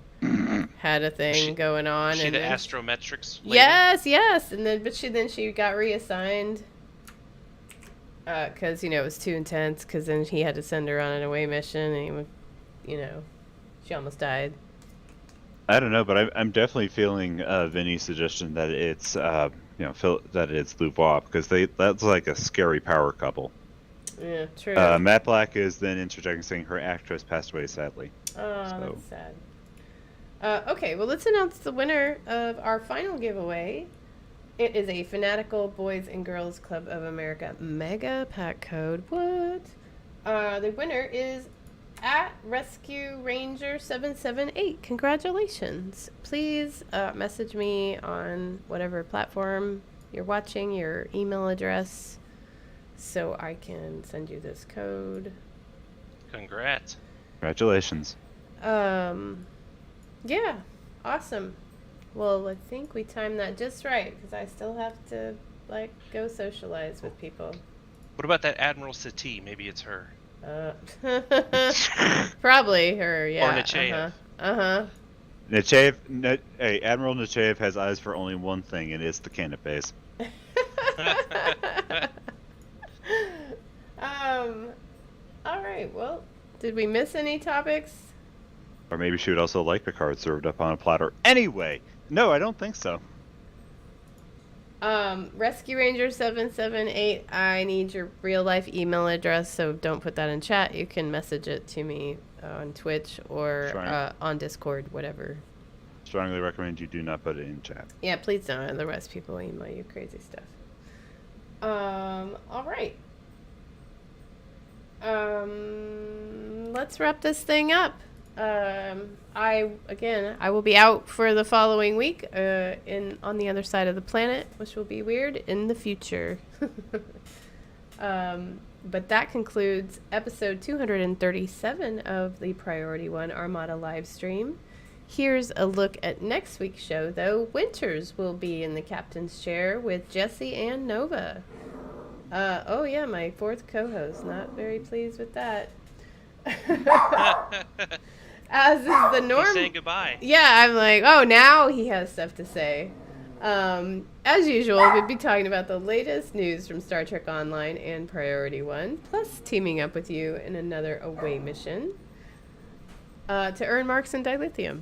A: had a thing going on.
B: She
A: and
B: the
A: then,
B: astrometrics lady?
A: yes, and then she got reassigned because it was too intense. Because then he had to send her on an away mission, and he would, she almost died.
C: I don't know, but I'm definitely feeling Vinny's suggestion that it's that it's Louvois, because that's like a scary power couple.
A: Yeah, true.
C: Matt Black is then interjecting, saying her actress passed away sadly.
A: Oh,
C: So.
A: that's sad. Okay, well, let's announce the winner of our final giveaway. It is a Fanatical Boys and Girls Club of America Mega Pack Code. What? The winner is at Rescue Ranger 778. Congratulations. Please message me on whatever platform you're watching, your email address, so I can send you this code.
B: Congrats.
C: Congratulations.
A: Yeah, awesome. Well, I think we timed that just right, because I still have to, go socialize with people.
B: What about that Admiral Satie? Maybe it's her.
A: Probably her, yeah.
B: Or Nechayev.
A: Uh-huh.
C: Admiral Nechayev has eyes for only one thing, and it's the canapes.
A: All right, well, did we miss any topics?
C: Or maybe she would also like Picard served up on a platter. Anyway, no, I don't think so.
A: Rescue Ranger 778, I need your real life email address, so don't put that in chat. You can message it to me on Twitch or on Discord, whatever.
C: Strongly recommend you do not put it in chat.
A: Yeah, please don't. Otherwise, people email you crazy stuff. All right. Let's wrap this thing up. I will be out for the following week on the other side of the planet, which will be weird in the future. But that concludes episode 237 of the Priority 1 Armada live stream. Here's a look at next week's show, though. Winters will be in the captain's chair with Jesse and Nova. Oh yeah, my fourth co-host. Not very pleased with that. As is the norm.
B: He's saying goodbye.
A: Yeah, I'm like, oh, now he has stuff to say. As usual, we'll be talking about the latest news from Star Trek Online and Priority 1, plus teaming up with you in another away mission to earn marks in dilithium.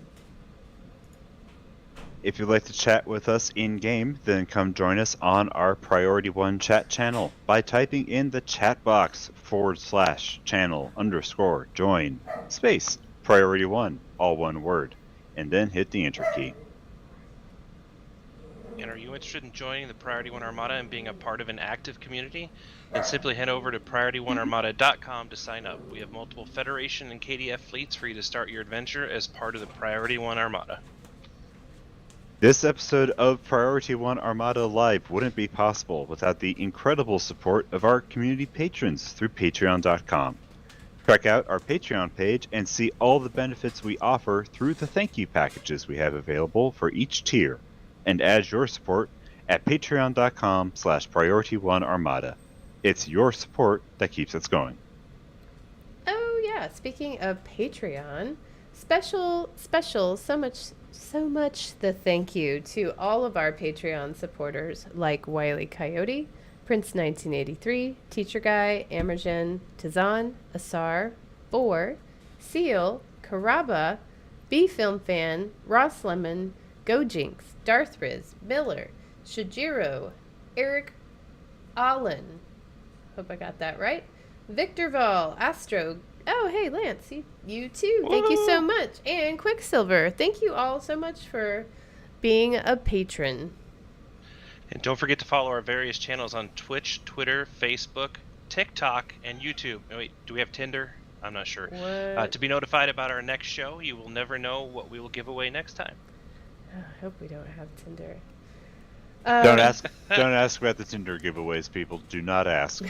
C: If you'd like to chat with us in-game, then come join us on our Priority 1 chat channel by typing in the chat box /channel_join space Priority 1, all one word, and then hit the enter key.
B: And are you interested in joining the Priority 1 Armada and being a part of an active community? Then simply head over to PriorityOneArmada.com to sign up. We have multiple Federation and KDF fleets for you to start your adventure as part of the Priority 1 Armada.
C: This episode of Priority 1 Armada Live wouldn't be possible without the incredible support of our community patrons through Patreon.com. Check out our Patreon page and see all the benefits we offer through the thank you packages we have available for each tier, and add your support at Patreon.com/Priority1Armada. It's your support that keeps us going.
A: Oh yeah, speaking of Patreon, special, so much the thank you to all of our Patreon supporters like Wiley Coyote, Prince 1983, Teacher Guy, Amergen, Tazan, Asar, Boar, Seal, Karaba, B Film Fan, Ross Lemon, Gojinx, Darth Riz, Miller, Shijiro, Eric Allen, hope I got that right, Victor Vol, Astro, oh hey Lance, you too, thank you so much, and Quicksilver, thank you all so much for being a patron.
B: And don't forget to follow our various channels on Twitch, Twitter, Facebook, TikTok, and YouTube. Oh, wait, do we have Tinder? I'm not sure. To be notified about our next show, you will never know what we will give away next time.
A: Oh, I hope we don't have Tinder.
C: Don't ask about the Tinder giveaways, people. Do not ask.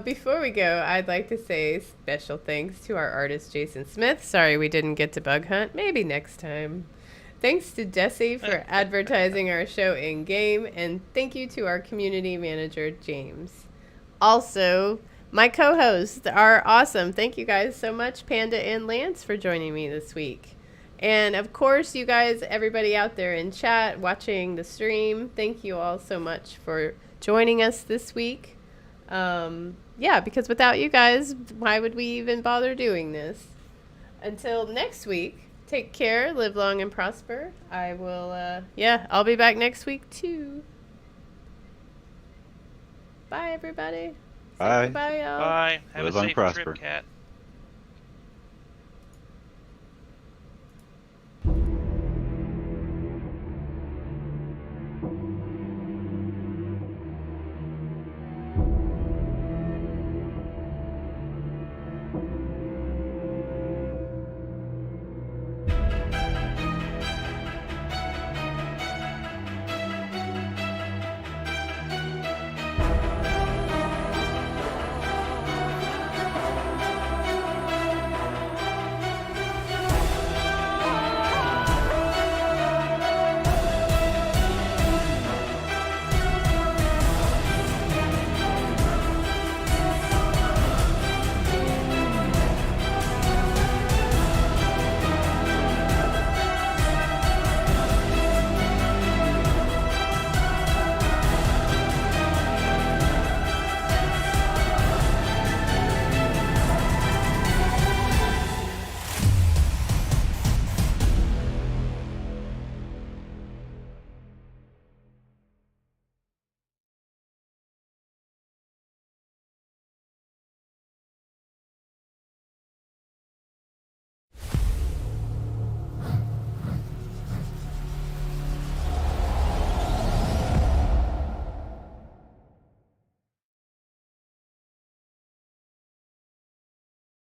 A: Before we go, I'd like to say special thanks to our artist, Jason Smith. Sorry we didn't get to Bug Hunt. Maybe next time. Thanks to Desi for advertising our show in-game, and thank you to our community manager, James. Also, my co-hosts are awesome. Thank you guys so much, Panda and Lance, for joining me this week. And of course, you guys, everybody out there in chat, watching the stream, thank you all so much for joining us this week. Yeah, because without you guys, why would we even bother doing this? Until next week, take care, live long and prosper. I will, I'll be back next week too. Bye, everybody.
C: Bye.
A: Bye, y'all.
B: Bye. Have
C: Live
B: a
C: long
B: safe
C: prosper.
B: trip, Cat.